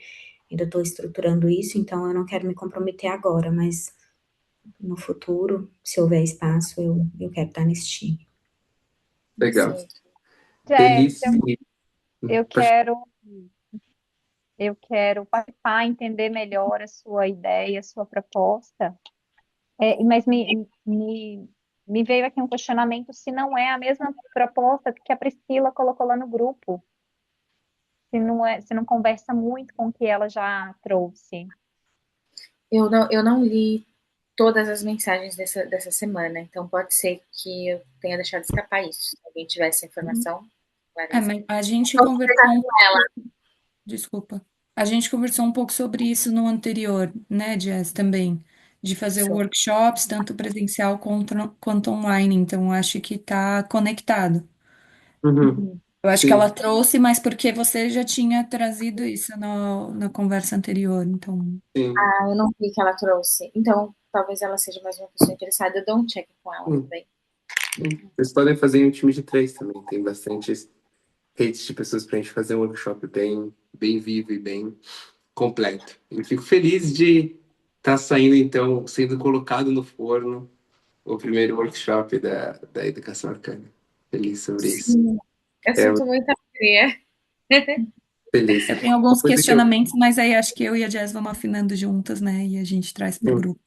Ainda estou estruturando isso, então eu não quero me comprometer agora, mas no futuro, se houver espaço, eu quero estar nesse time.
Legal.
Aceito.
Feliz.
Eu
Pode-
quero, eu quero participar, entender melhor a sua ideia, a sua proposta, mas me veio aqui um questionamento se não é a mesma proposta que a Priscila colocou lá no grupo, se não conversa muito com o que ela já trouxe.
Eu não li todas as mensagens dessa semana, então pode ser que eu tenha deixado escapar isso. Se alguém tiver essa informação, Larissa.
Mas a gente
Vou
conversou
conversar com ela.
Desculpa. A gente conversou um pouco sobre isso no anterior, né, Jess, também, de fazer
Isso.
workshops, tanto presencial quanto online, então acho que está conectado.
Uhum.
Eu acho que
Sim.
ela trouxe, mas porque você já tinha trazido isso na conversa anterior, então.
Sim.
Eu não vi que ela trouxe. Então, talvez ela seja mais uma pessoa interessada. Eu dou um check com ela também.
Vocês podem fazer em um time de 3 também. Tem bastante redes de pessoas para a gente fazer um workshop bem vivo e bem completo. E fico feliz de estar saindo, então, sendo colocado no forno o primeiro workshop da Educação Arcana. Feliz sobre isso.
Sim, eu
É,
sinto muita alegria.
feliz.
Eu tenho
Uma
alguns
coisa que eu...
questionamentos, mas aí acho que eu e a Jess vamos afinando juntas, né, e a gente traz para o grupo.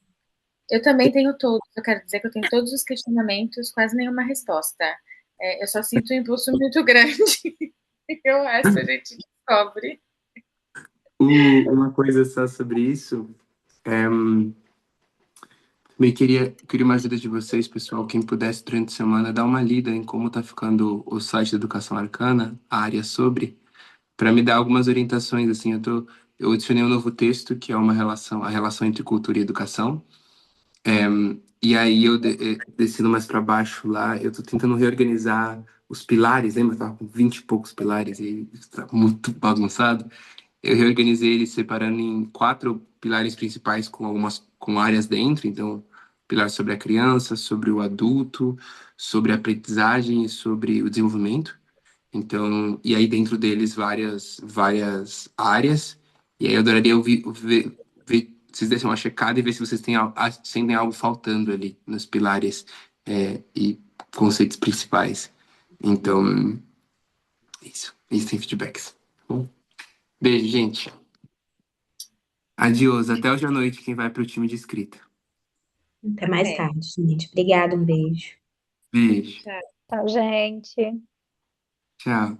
Eu também tenho todos. Eu quero dizer que eu tenho todos os questionamentos, quase nenhuma resposta. Eu só sinto um impulso muito grande. E o resto a gente descobre.
Uma coisa só sobre isso, também queria uma ajuda de vocês, pessoal. Quem pudesse durante a semana dar uma lida em como está ficando o site da Educação Arcana, a área sobre, para me dar algumas orientações. Assim, eu adicionei um novo texto que é a relação entre cultura e educação. E aí descendo mais para baixo lá, eu estou tentando reorganizar os pilares. Lembra? Eu tava com 20 e poucos pilares e está muito bagunçado. Eu reorganizei ele separando em 4 pilares principais com áreas dentro. Então, pilar sobre a criança, sobre o adulto, sobre a aprendizagem e sobre o desenvolvimento. Então, e aí dentro deles várias áreas. E aí eu adoraria ver se vocês dessem uma checada e ver se vocês sentem algo faltando ali nos pilares e conceitos principais. Então, isso tem feedbacks. Tá bom? Beijo, gente. Adiós. Até hoje à noite, quem vai para o time de escrita.
Até mais tarde, gente. Obrigada, um beijo.
Beijo.
Tchau, gente.
Tchau.